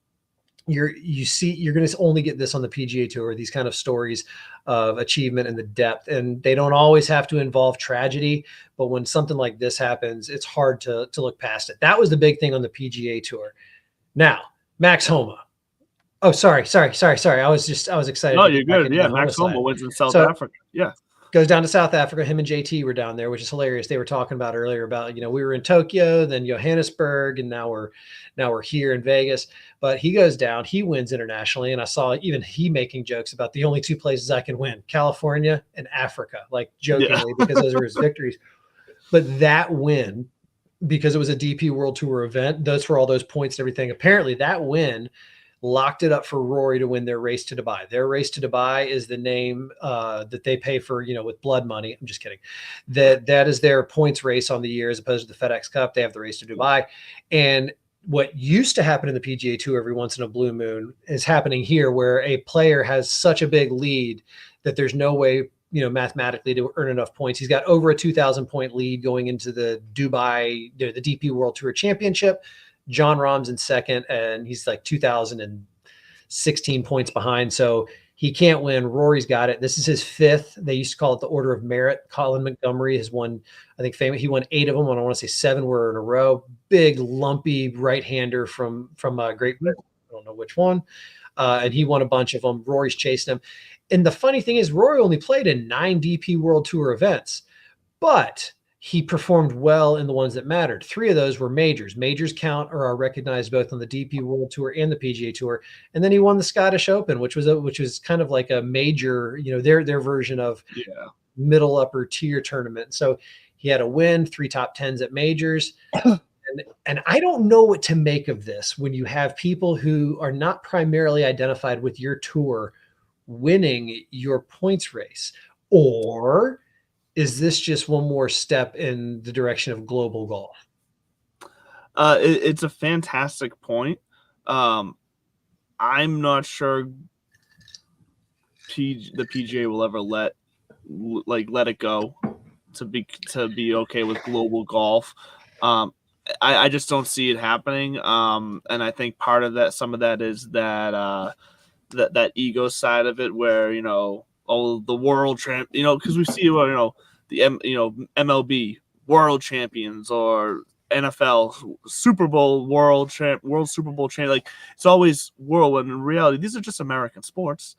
you're going to only get this on the PGA Tour, these kind of stories of achievement and the depth, and they don't always have to involve tragedy, but when something like this happens, it's hard to look past it. That was the big thing on the PGA Tour. Now, Max Homa. Oh, sorry. I was excited. No, you're good. Yeah, Max Homa wins in South Africa. Yeah. Goes down to South Africa. Him and JT were down there, which is hilarious. They were talking about earlier about, we were in Tokyo, then Johannesburg, and now we're here in Vegas. But he goes down, he wins internationally. And I saw even he making jokes about the only two places I can win, California and Africa, like jokingly, because those are his victories. But that win, because it was a DP World Tour event, those for all those points and everything, apparently that win locked it up for Rory to win their race to Dubai. Their race to Dubai is the name that they pay for, with blood money. I'm just kidding. That is their points race on the year, as opposed to the FedEx Cup. They have the race to Dubai. And what used to happen in the PGA Tour every once in a blue moon is happening here, where a player has such a big lead that there's no way, mathematically to earn enough points. He's got over a 2,000 point lead going into the Dubai, the DP World Tour Championship. John Rahm's in second, and he's like 2,016 points behind. So he can't win. Rory's got it. This is his fifth. They used to call it the Order of Merit. Colin Montgomery has won, I think, he won 8 of them. I want to say 7 were in a row. Big, lumpy right-hander from Great Britain. I don't know which one. And he won a bunch of them. Rory's chasing him. And the funny thing is, Rory only played in 9 DP World Tour events, but he performed well in the ones that mattered. 3 of those were majors. Majors count or are recognized both on the DP World Tour and the PGA Tour. And then he won the Scottish Open, which was kind of like a major, their version of middle upper tier tournament. So he had a win, 3 top 10s at majors. And I don't know what to make of this when you have people who are not primarily identified with your tour winning your points race. Or is this just one more step in the direction of global golf? It's a fantastic point. I'm not sure the PGA will ever let it go to be okay with global golf. I just don't see it happening. And I think part of that, some of that is that ego side of it, where the world champ, because we see the MLB world champions or NFL Super Bowl world Super Bowl champ. Like, it's always world, when in reality these are just American sports,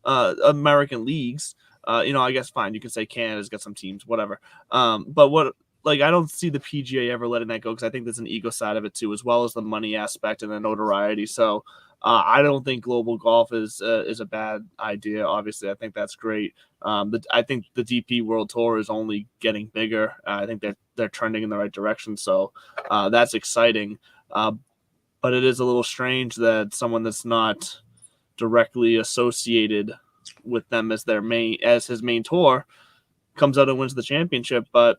American leagues. I guess fine, you can say Canada's got some teams, whatever. But I don't see the PGA ever letting that go, because I think there's an ego side of it too, as well as the money aspect and the notoriety. So I don't think global golf is a bad idea. Obviously, I think that's great. I think the DP World Tour is only getting bigger. I think they're trending in the right direction. So that's exciting. But it is a little strange that someone that's not directly associated with them as his main tour comes out and wins the championship. But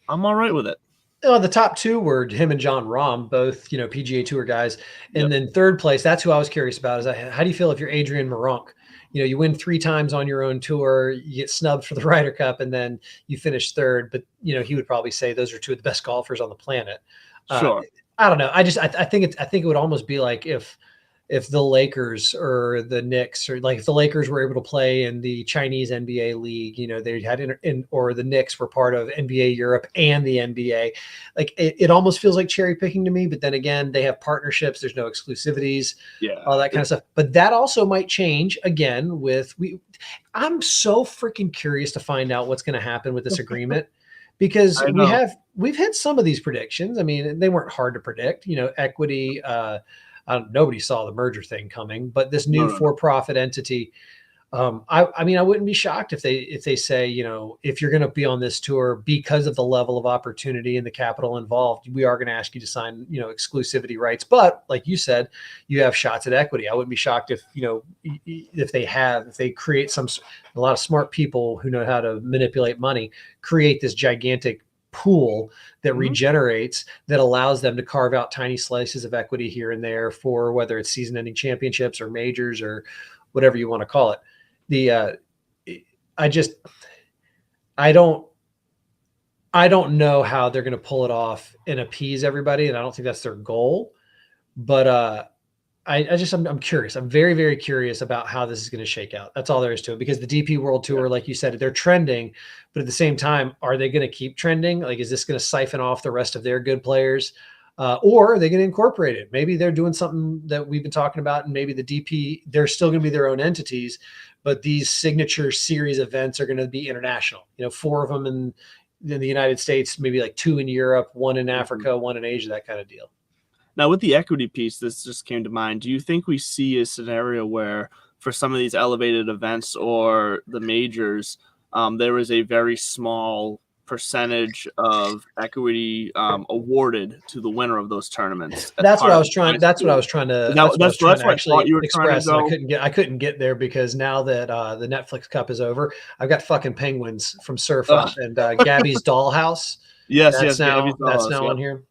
I'm all right with it. The top 2 were him and John Rahm, both, PGA Tour guys. And then third place, that's who I was curious about, is how do you feel if you're Adrian Meronk? You win 3 times on your own tour, you get snubbed for the Ryder Cup, and then you finish third. But, he would probably say those are 2 of the best golfers on the planet. Sure. I don't know. I think it would almost be like if if the Lakers or the Knicks, or like if the Lakers were able to play in the Chinese NBA league, they had or the Knicks were part of NBA Europe and the NBA. Like it almost feels like cherry picking to me, but then again, they have partnerships. There's no exclusivities, all that kind of stuff. But that also might change again I'm so freaking curious to find out what's going to happen with this agreement because we've had some of these predictions. I mean, they weren't hard to predict, equity, nobody saw the merger thing coming, but this new for-profit entity, I mean, I wouldn't be shocked if they say, if you're going to be on this tour because of the level of opportunity and the capital involved, we are going to ask you to sign, exclusivity rights. But like you said, you have shots at equity. I wouldn't be shocked if, if they create a lot of smart people who know how to manipulate money, create this gigantic pool that regenerates, that allows them to carve out tiny slices of equity here and there for whether it's season-ending championships or majors or whatever you want to call it. I don't know how they're going to pull it off and appease everybody, and I don't think that's their goal. But I'm curious. I'm very, very curious about how this is going to shake out. That's all there is to it, because the DP World Tour, like you said, they're trending, but at the same time, are they going to keep trending? Like, is this going to siphon off the rest of their good players? Or are they going to incorporate it? Maybe they're doing something that we've been talking about, and maybe the DP, they're still going to be their own entities, but these signature series events are going to be international. 4 of them in the United States, maybe like 2 in Europe, 1 in Africa, 1 in Asia, that kind of deal. Now, with the equity piece, this just came to mind. Do you think we see a scenario where for some of these elevated events or the majors, there is a very small percentage of equity awarded to the winner of those tournaments? That's what I was trying to actually express. I couldn't get there because now that the Netflix Cup is over, I've got fucking penguins from Surf Up and Gabby's Dollhouse. That's now on here.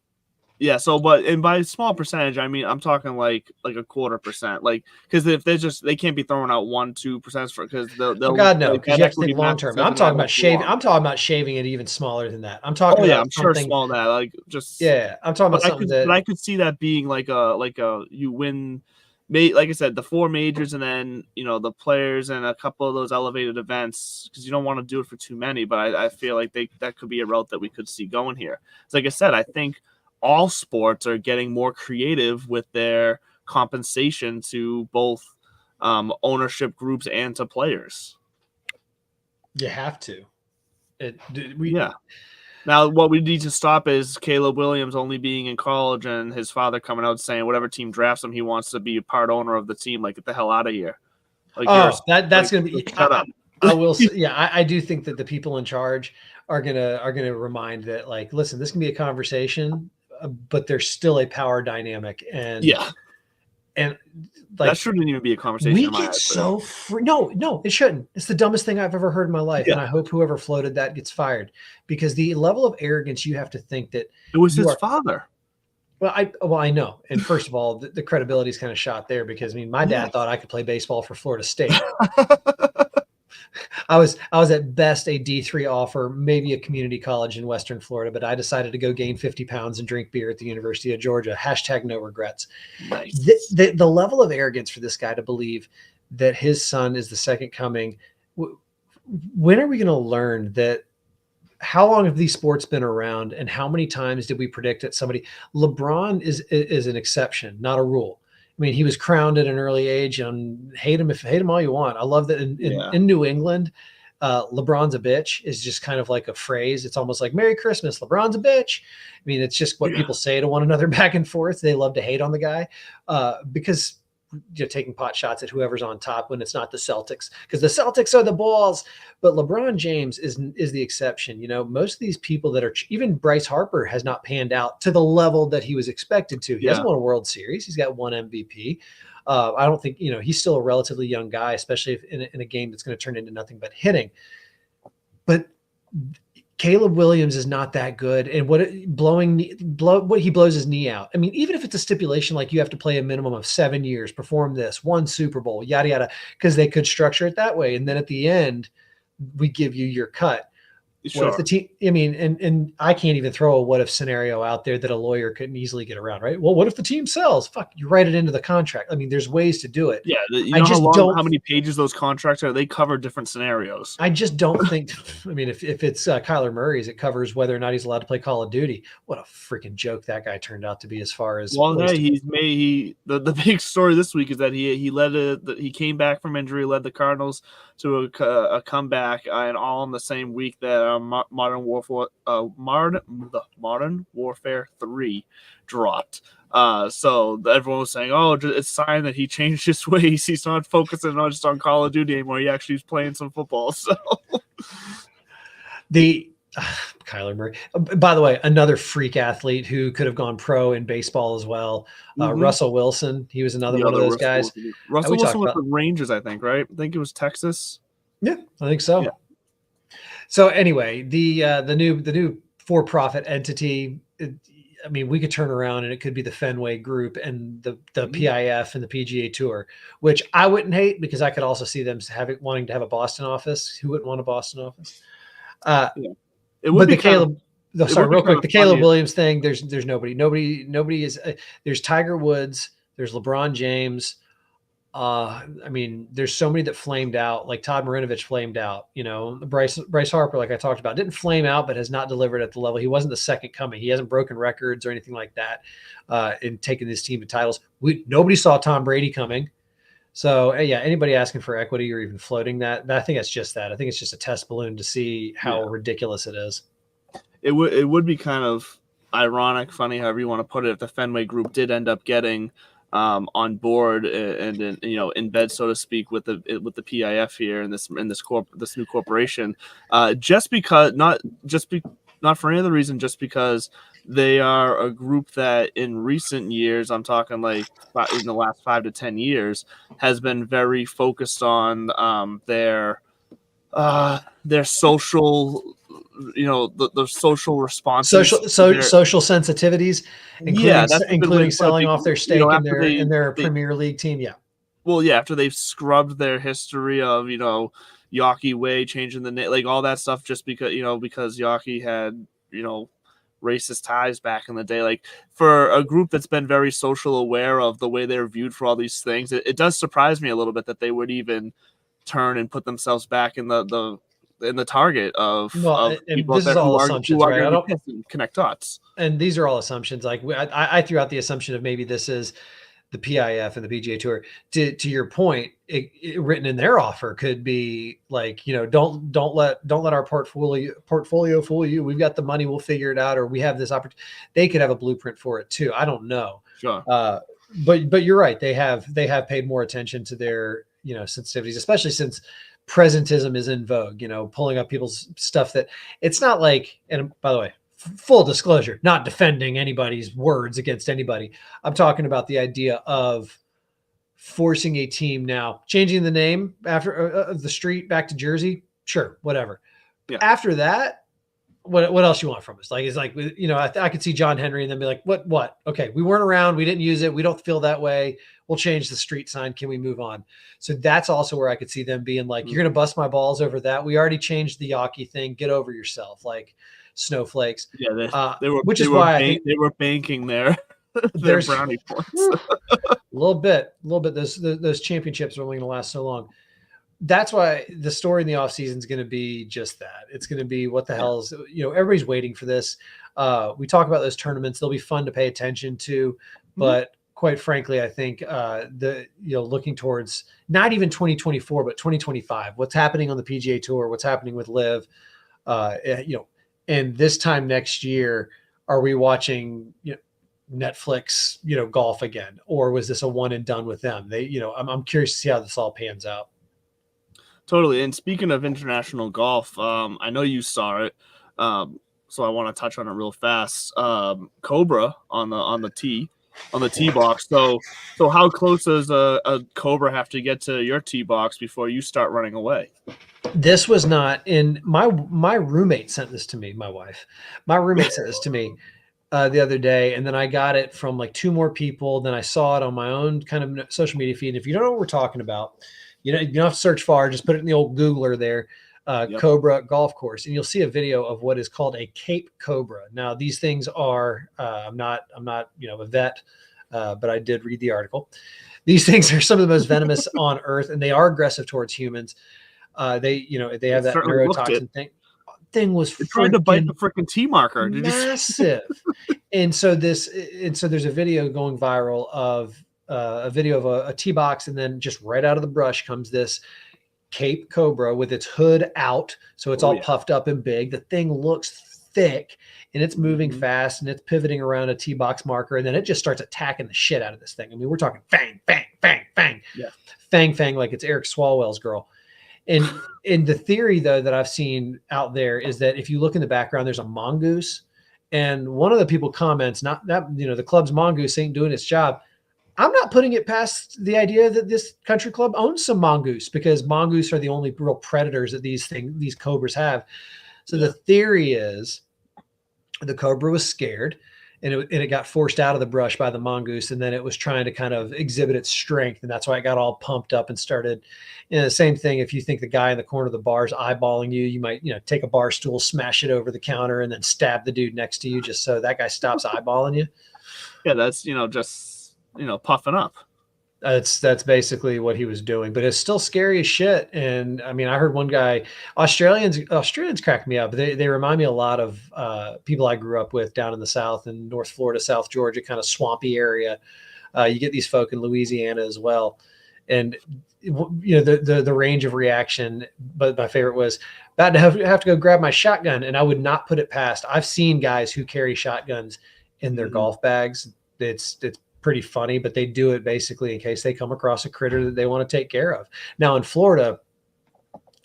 Yeah. So, and by small percentage, I mean, I'm talking like a 0.25%, like, because if they can't be throwing out 1-2% because they'll God no, because you have to think long term. I'm talking about shaving. I'm talking about shaving it even smaller than that. I'm talking about I'm sure small that like just I'm talking about something that I could see that being like a you win. Like I said, the 4 majors and then the players and a couple of those elevated events, because you don't want to do it for too many. But I feel like that could be a route that we could see going here. So like I said, I think all sports are getting more creative with their compensation to both ownership groups and to players. You have to. Now, what we need to stop is Caleb Williams only being in college and his father coming out saying whatever team drafts him, he wants to be a part owner of the team. Like, get the hell out of here. Like, that's going to be. Shut up. I will say, I do think that the people in charge are gonna remind that, like, listen, this can be a conversation, but there's still a power dynamic, and like, that shouldn't even be a conversation. We get so free. No, it shouldn't. It's the dumbest thing I've ever heard in my life, and I hope whoever floated that gets fired, because the level of arrogance you have to think that it was his father. Well, I know, and first of all, the credibility is kind of shot there, because I mean, my dad thought I could play baseball for Florida State. I was at best a D3 offer, maybe a community college in Western Florida, but I decided to go gain 50 pounds and drink beer at the University of Georgia. #no regrets. Nice. The level of arrogance for this guy to believe that his son is the second coming. When are we going to learn that? How long have these sports been around, and how many times did we predict that somebody? LeBron is an exception, not a rule. I mean, he was crowned at an early age, and hate him all you want. I love that in New England, LeBron's a bitch is just kind of like a phrase. It's almost like Merry Christmas, LeBron's a bitch. I mean, it's just what people say to one another back and forth. They love to hate on the guy because you're taking pot shots at whoever's on top when it's not the Celtics, because the Celtics are the balls. But LeBron James is the exception. Most of these people that are, even Bryce Harper has not panned out to the level that he was expected to. He hasn't won a World Series. He's got 1 MVP. I don't think, he's still a relatively young guy, especially if in a game that's going to turn into nothing but hitting. But Caleb Williams is not that good. And what he blows his knee out. I mean, even if it's a stipulation, like you have to play a minimum of 7 years, perform this, 1 Super Bowl, yada, yada, because they could structure it that way. And then at the end, we give you your cut. What if the team, I mean, and I can't even throw a what if scenario out there that a lawyer couldn't easily get around, right? Well, what if the team sells? Fuck, you write it into the contract. I mean, there's ways to do it. Yeah, you know how many pages those contracts are? They cover different scenarios. I just don't think, I mean, if it's Kyler Murray's, it covers whether or not he's allowed to play Call of Duty. What a freaking joke that guy turned out to be as far as. Well, the big story this week is that he came back from injury, led the Cardinals to a comeback, and all in the same week that Modern Warfare 3 dropped. So everyone was saying, "Oh, it's a sign that he changed his ways. He's not focusing on just on Call of Duty anymore. He actually is playing some football." So Kyler Murray, by the way, another freak athlete who could have gone pro in baseball as well. Russell Wilson, he was another one of those guys. Russell Wilson was the Rangers, I think, right? I think it was Texas. Yeah, I think so. Yeah. So anyway, the new for-profit entity. I mean, we could turn around and it could be the Fenway Group and the PIF and the PGA Tour, which I wouldn't hate because I could also see them wanting to have a Boston office. Who wouldn't want a Boston office? It would be Caleb. Real quick, the Caleb Williams thing. There's nobody is. There's Tiger Woods. There's LeBron James. I mean, there's so many that flamed out. Like Todd Marinovich flamed out. You know, Bryce Harper, like I talked about, didn't flame out, but has not delivered at the level. He wasn't the second coming. He hasn't broken records or anything like that in taking this team to titles. Nobody saw Tom Brady coming. So yeah, anybody asking for equity or even floating that, I think it's just that. I think it's just a test balloon to see how ridiculous it is. It would be kind of ironic, funny, however you want to put it, if the Fenway Group did end up getting on board and in bed, so to speak, with the PIF here and this new corporation, not for any other reason, just because they are a group that in recent years, I'm talking like in the last 5 to 10 years, has been very focused on their social, the social responses, social sensitivities, including selling off their stake in their Premier League team. Yeah. Well, yeah, after they've scrubbed their history of Yawkey Way changing the name, like all that stuff, just because Yawkey had racist ties back in the day. Like, for a group that's been very social aware of the way they're viewed for all these things, it does surprise me a little bit that they would even turn and put themselves back in the target of people this is all assumptions, right? I don't connect dots. And these are all assumptions. Like I threw out the assumption of maybe this is the PIF and the PGA Tour. To your point, it written in their offer could be like, don't let our portfolio fool you. We've got the money, we'll figure it out, or we have this opportunity. They could have a blueprint for it too. I don't know. Sure. But you're right. They have paid more attention to their sensitivities, especially since presentism is in vogue. Pulling up people's stuff that it's not like. And by the way, full disclosure, not defending anybody's words against anybody. I'm talking about the idea of forcing a team now, changing the name after of the street back to Jersey. Sure, whatever. Yeah. After that, what else you want from us? Like, it's like, I could see John Henry and then be like, what? Okay, we weren't around. We didn't use it. We don't feel that way. We'll change the street sign. Can we move on? So that's also where I could see them being like, you're going to bust my balls over that. We already changed the Yawkey thing. Get over yourself. Like, snowflakes. Yeah, they were banking their brownie points. a little bit. Those championships are only going to last so long. That's why the story in the offseason is going to be just that. It's going to be what the hell is, everybody's waiting for this. We talk about those tournaments. They'll be fun to pay attention to, but quite frankly, I think looking towards not even 2024, but 2025, what's happening on the PGA Tour, what's happening with LIV, and this time next year, are we watching Netflix, golf again, or was this a one and done with them? I'm curious to see how this all pans out. Totally. And speaking of international golf, I know you saw it, so I want to touch on it real fast. Cobra on the tee box. So how close does a Cobra have to get to your tee box before you start running away? This was not in my roommate sent this to me. My roommate sent this to me the other day, and then I got it from like 2 more people. Then I saw it on my own kind of social media feed. And if you don't know what we're talking about, you don't have to search far. Just put it in the old Googler there. Yep. Cobra golf course, and you'll see a video of what is called a Cape Cobra. Now, these things are I'm not a vet, but I did read the article. These things are some of the most venomous on earth, and they are aggressive towards humans. They have that neurotoxin thing. Thing was trying to bite the freaking T marker. Massive. and so there's a video going viral of a video of a tee box, and then just right out of the brush comes this Cape Cobra with its hood out, so it's all puffed up and big. The thing looks thick, and it's moving fast, and it's pivoting around a tee box marker, and then it just starts attacking the shit out of this thing. I mean, we're talking fang, fang, fang, fang, fang, like it's Eric Swalwell's girl. And in the theory, though, that I've seen out there is that if you look in the background, there's a mongoose, and one of the people comments, not that the club's mongoose ain't doing its job. I'm not putting it past the idea that this country club owns some mongoose, because mongoose are the only real predators that these cobras have. So the theory is the cobra was scared, and it got forced out of the brush by the mongoose, and then it was trying to kind of exhibit its strength, and that's why it got all pumped up and started. The same thing, if you think the guy in the corner of the bar is eyeballing you, you might take a bar stool, smash it over the counter, and then stab the dude next to you just so that guy stops eyeballing you. Yeah, that's just puffing up. That's basically what he was doing, but it's still scary as shit. And I mean, I heard one guy, Australians crack me up. They remind me a lot of people I grew up with down in the South, in North Florida, South Georgia, kind of swampy area. You get these folk in Louisiana as well. And the range of reaction, but my favorite was about to have to go grab my shotgun. And I would not put it past. I've seen guys who carry shotguns in their golf bags. It's pretty funny, but they do it basically in case they come across a critter that they want to take care of. Now in Florida,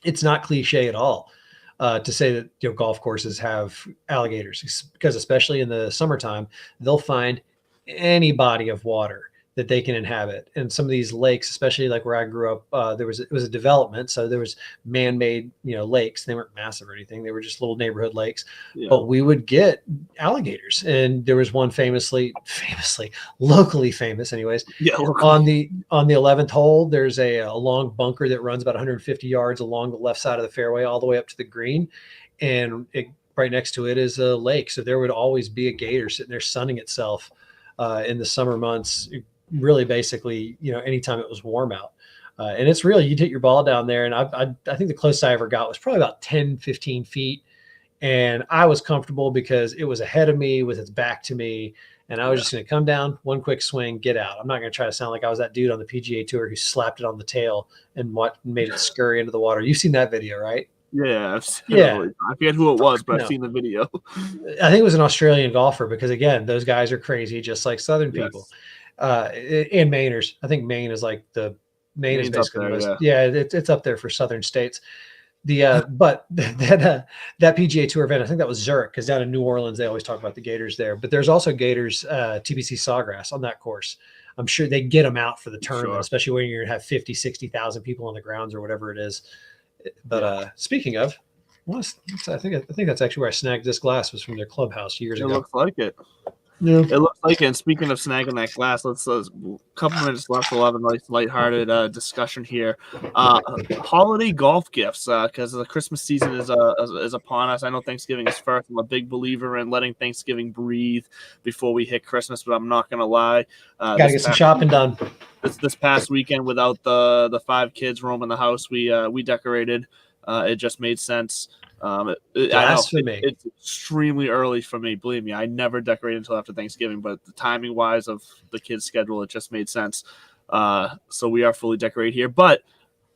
it's not cliche at all to say that golf courses have alligators, because especially in the summertime, they'll find any body of water that they can inhabit. And some of these lakes, especially like where I grew up, it was a development, so there was man-made lakes. They weren't massive or anything, they were just little neighborhood lakes. But we would get alligators, and there was one locally famous anyways, on the 11th hole. There's a long bunker that runs about 150 yards along the left side of the fairway all the way up to the green, and right next to it is a lake, so there would always be a gator sitting there sunning itself in the summer months, really basically anytime it was warm out. And it's really, you'd hit your ball down there, and I think the closest I ever got was probably about 10-15 feet, and I was comfortable because it was ahead of me with its back to me, and I was just going to come down, one quick swing, get out. I'm not going to try to sound like I was that dude on the PGA Tour who slapped it on the tail and made it scurry into the water. You've seen that video, right? Yeah, I forget who it was, but I've seen the video. I think it was an Australian golfer, because again, those guys are crazy, just like Southern people. And Mainers. I think Maine is like Maine is basically it's up there for Southern states. But that PGA Tour event, I think that was Zurich, because down in New Orleans they always talk about the gators there. But there's also gators, TPC Sawgrass on that course. I'm sure they get them out for the tournament, especially when you're gonna have 50,000-60,000 people on the grounds or whatever it is. But speaking of, I think that's actually where I snagged this glass, was from their clubhouse years ago. It looks like it. Yeah. It looks like it. And speaking of snagging that glass, let's a couple minutes left. We'll have a nice lighthearted discussion here. Holiday golf gifts, because the Christmas season is upon us. I know Thanksgiving is first. I'm a big believer in letting Thanksgiving breathe before we hit Christmas, but I'm not going to lie. Gotta get some shopping done. This past weekend, without the 5 kids roaming the house, we decorated. It just made sense. It's extremely early for me. Believe me, I never decorate until after Thanksgiving, but the timing wise of the kids' schedule, it just made sense. So we are fully decorated here, but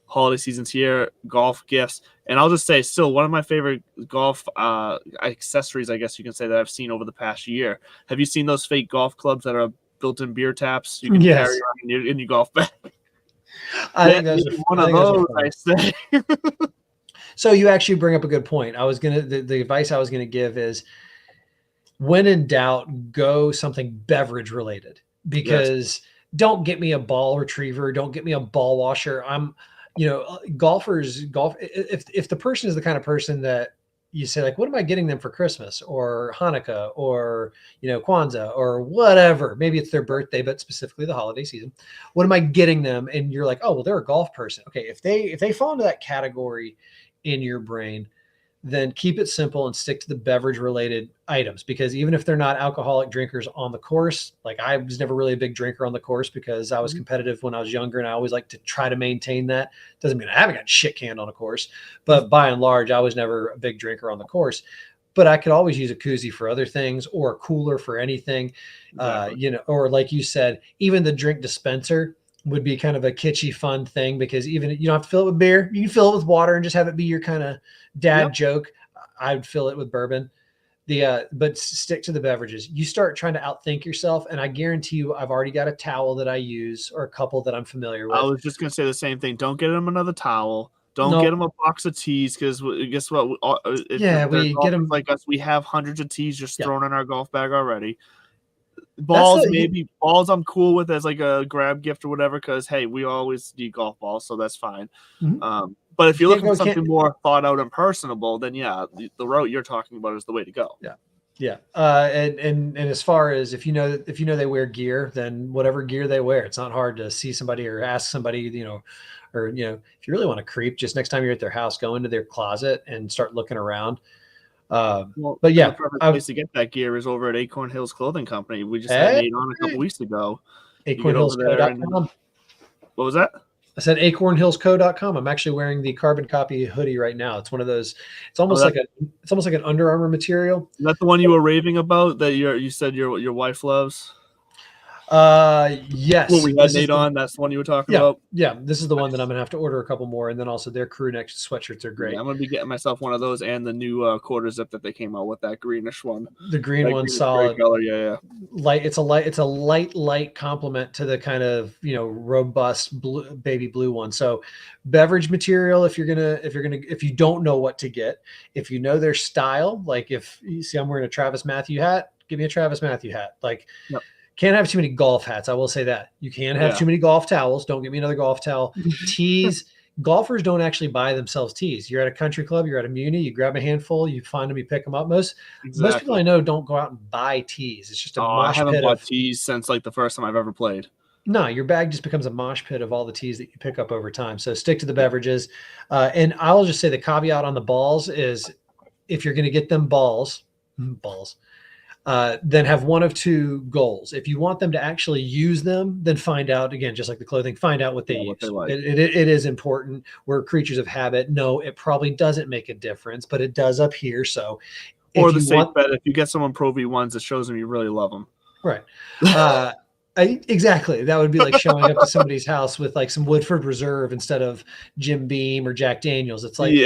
holiday season's here, golf gifts. And I'll just say, still one of my favorite golf accessories, I guess you can say, that I've seen over the past year. Have you seen those fake golf clubs that are built-in beer taps you can carry around in your golf bag? I think that's one of those, I say. So you actually bring up a good point. The advice I was gonna give is, when in doubt, go something beverage related, because don't get me a ball retriever, don't get me a ball washer. Golfers. If the person is the kind of person that you say, like, what am I getting them for Christmas or Hanukkah or Kwanzaa or whatever? Maybe it's their birthday, but specifically the holiday season. What am I getting them? And you're like, oh, well, they're a golf person. Okay, if they fall into that category, in your brain, then keep it simple and stick to the beverage related items, because even if they're not alcoholic drinkers on the course, like I was never really a big drinker on the course because I was competitive when I was younger and I always like to try to maintain that. Doesn't mean I haven't got shit canned on a course, but by and large, I was never a big drinker on the course. But I could always use a koozie for other things or a cooler for anything, exactly. Or like you said, even the drink dispenser would be kind of a kitschy, fun thing, because even you don't have to fill it with beer. You can fill it with water and just have it be your kind of dad joke. I would fill it with bourbon. But stick to the beverages. You start trying to outthink yourself, and I guarantee you, I've already got a towel that I use or a couple that I'm familiar with. I was just gonna say the same thing. Don't get them another towel. Don't get them a box of teas, because guess what? We get them like us. We have hundreds of teas just thrown in our golf bag already. Balls, balls I'm cool with as like a grab gift or whatever, because hey, we always need golf balls, so that's fine. Mm-hmm. But if you're looking for something more thought out and personable, then the route you're talking about is the way to go. Yeah. And as far as if you know they wear gear, then whatever gear they wear, it's not hard to see somebody or ask somebody, or if you really want to creep, just next time you're at their house, go into their closet and start looking around. But yeah, the perfect place to get that gear is over at Acorn Hills Clothing Company. We just had Nate on a couple weeks ago. AcornHillsCo.com. What was that? I said acornhillsco.com. I'm actually wearing the carbon copy hoodie right now. It's one of those. It's almost like an Under Armour material. Is that the one you were raving about that you said your wife loves? Yes. When we had Nate on, that's the one you were talking about. Yeah, this is the one that I'm gonna have to order a couple more, and then also their crew neck sweatshirts are great. Yeah, I'm gonna be getting myself one of those and the new quarter zip that they came out with, that greenish one. The green one's solid. Color, yeah. It's a light complement to the kind of robust baby blue one. So beverage material, if you don't know what to get, if you know their style, like if you see I'm wearing a Travis Matthew hat, give me a Travis Matthew hat. Like. Yep. Can't have too many golf hats. I will say that. You can't have too many golf towels. Don't get me another golf towel. Tees. Golfers don't actually buy themselves tees. You're at a country club, you're at a muni, you grab a handful, you find them, you pick them up. Most people I know don't go out and buy tees. It's just a mosh pit. I haven't bought tees since like the first time I've ever played. No, your bag just becomes a mosh pit of all the teas that you pick up over time. So stick to the beverages. And I'll just say the caveat on the balls is if you're going to get them balls, then have one of two goals. If you want them to actually use them, then find out, again, just like the clothing, find out what they use. What they like. It is important. We're creatures of habit. No, it probably doesn't make a difference, but it does up here. So, or the safe bet, if you get someone Pro V1s, it shows them you really love them. Right. Exactly. That would be like showing up to somebody's house with like some Woodford Reserve instead of Jim Beam or Jack Daniels. It's like,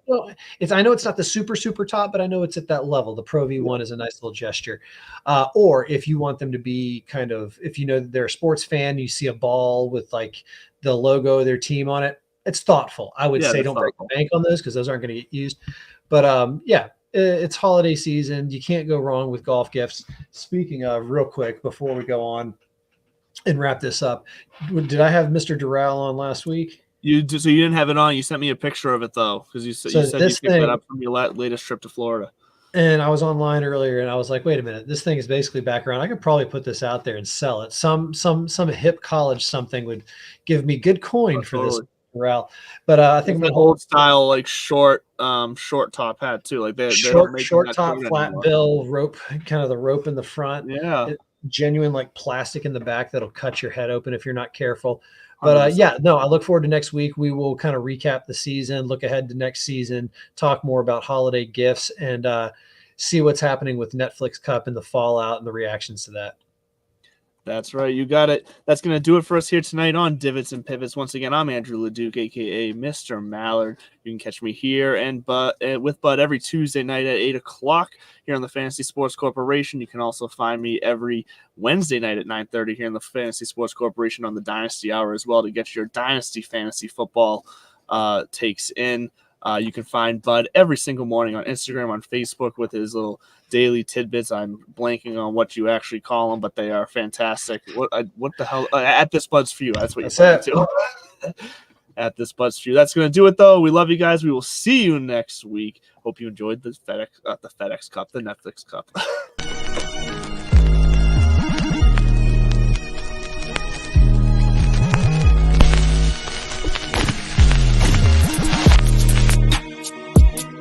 well, I know it's not the super top, but I know it's at that level. The Pro V1 is a nice little gesture. Or if you want them to be kind of, if you know they're a sports fan, you see a ball with like the logo of their team on it, it's thoughtful. I would say don't break the bank on those because those aren't going to get used. But it's holiday season. You can't go wrong with golf gifts. Speaking of, real quick, before we go on and wrap this up, did I have Mr. Doral on last week? So you didn't have it on. You sent me a picture of it though, because you said you picked that up from your latest trip to Florida. And I was online earlier, and I was like, "Wait a minute! This thing is basically background. I could probably put this out there and sell it. Some hip college something would give me good coin for this Doral." But I think the old style, like short top hat too, like they short top, flat bill, rope, kind of the rope in the front. Yeah, genuine like plastic in the back that'll cut your head open if you're not careful. But I look forward to next week. We will kind of recap the season, look ahead to next season, talk more about holiday gifts, and see what's happening with Netflix Cup and the fallout and the reactions to that. That's right. You got it. That's going to do it for us here tonight on Divots and Pivots. Once again, I'm Andrew LeDuc, a.k.a. Mr. Mallard. You can catch me here and with Bud every Tuesday night at 8 o'clock here on the Fantasy Sports Corporation. You can also find me every Wednesday night at 9:30 here in the Fantasy Sports Corporation on the Dynasty Hour as well to get your Dynasty Fantasy Football takes in. You can find Bud every single morning on Instagram, on Facebook with his little daily tidbits. I'm blanking on what you actually call them, but they are fantastic. What the hell? At this Bud's for you. That's what you said too. At this Bud's for you. That's going to do it, though. We love you guys. We will see you next week. Hope you enjoyed the FedEx Cup, the Netflix Cup.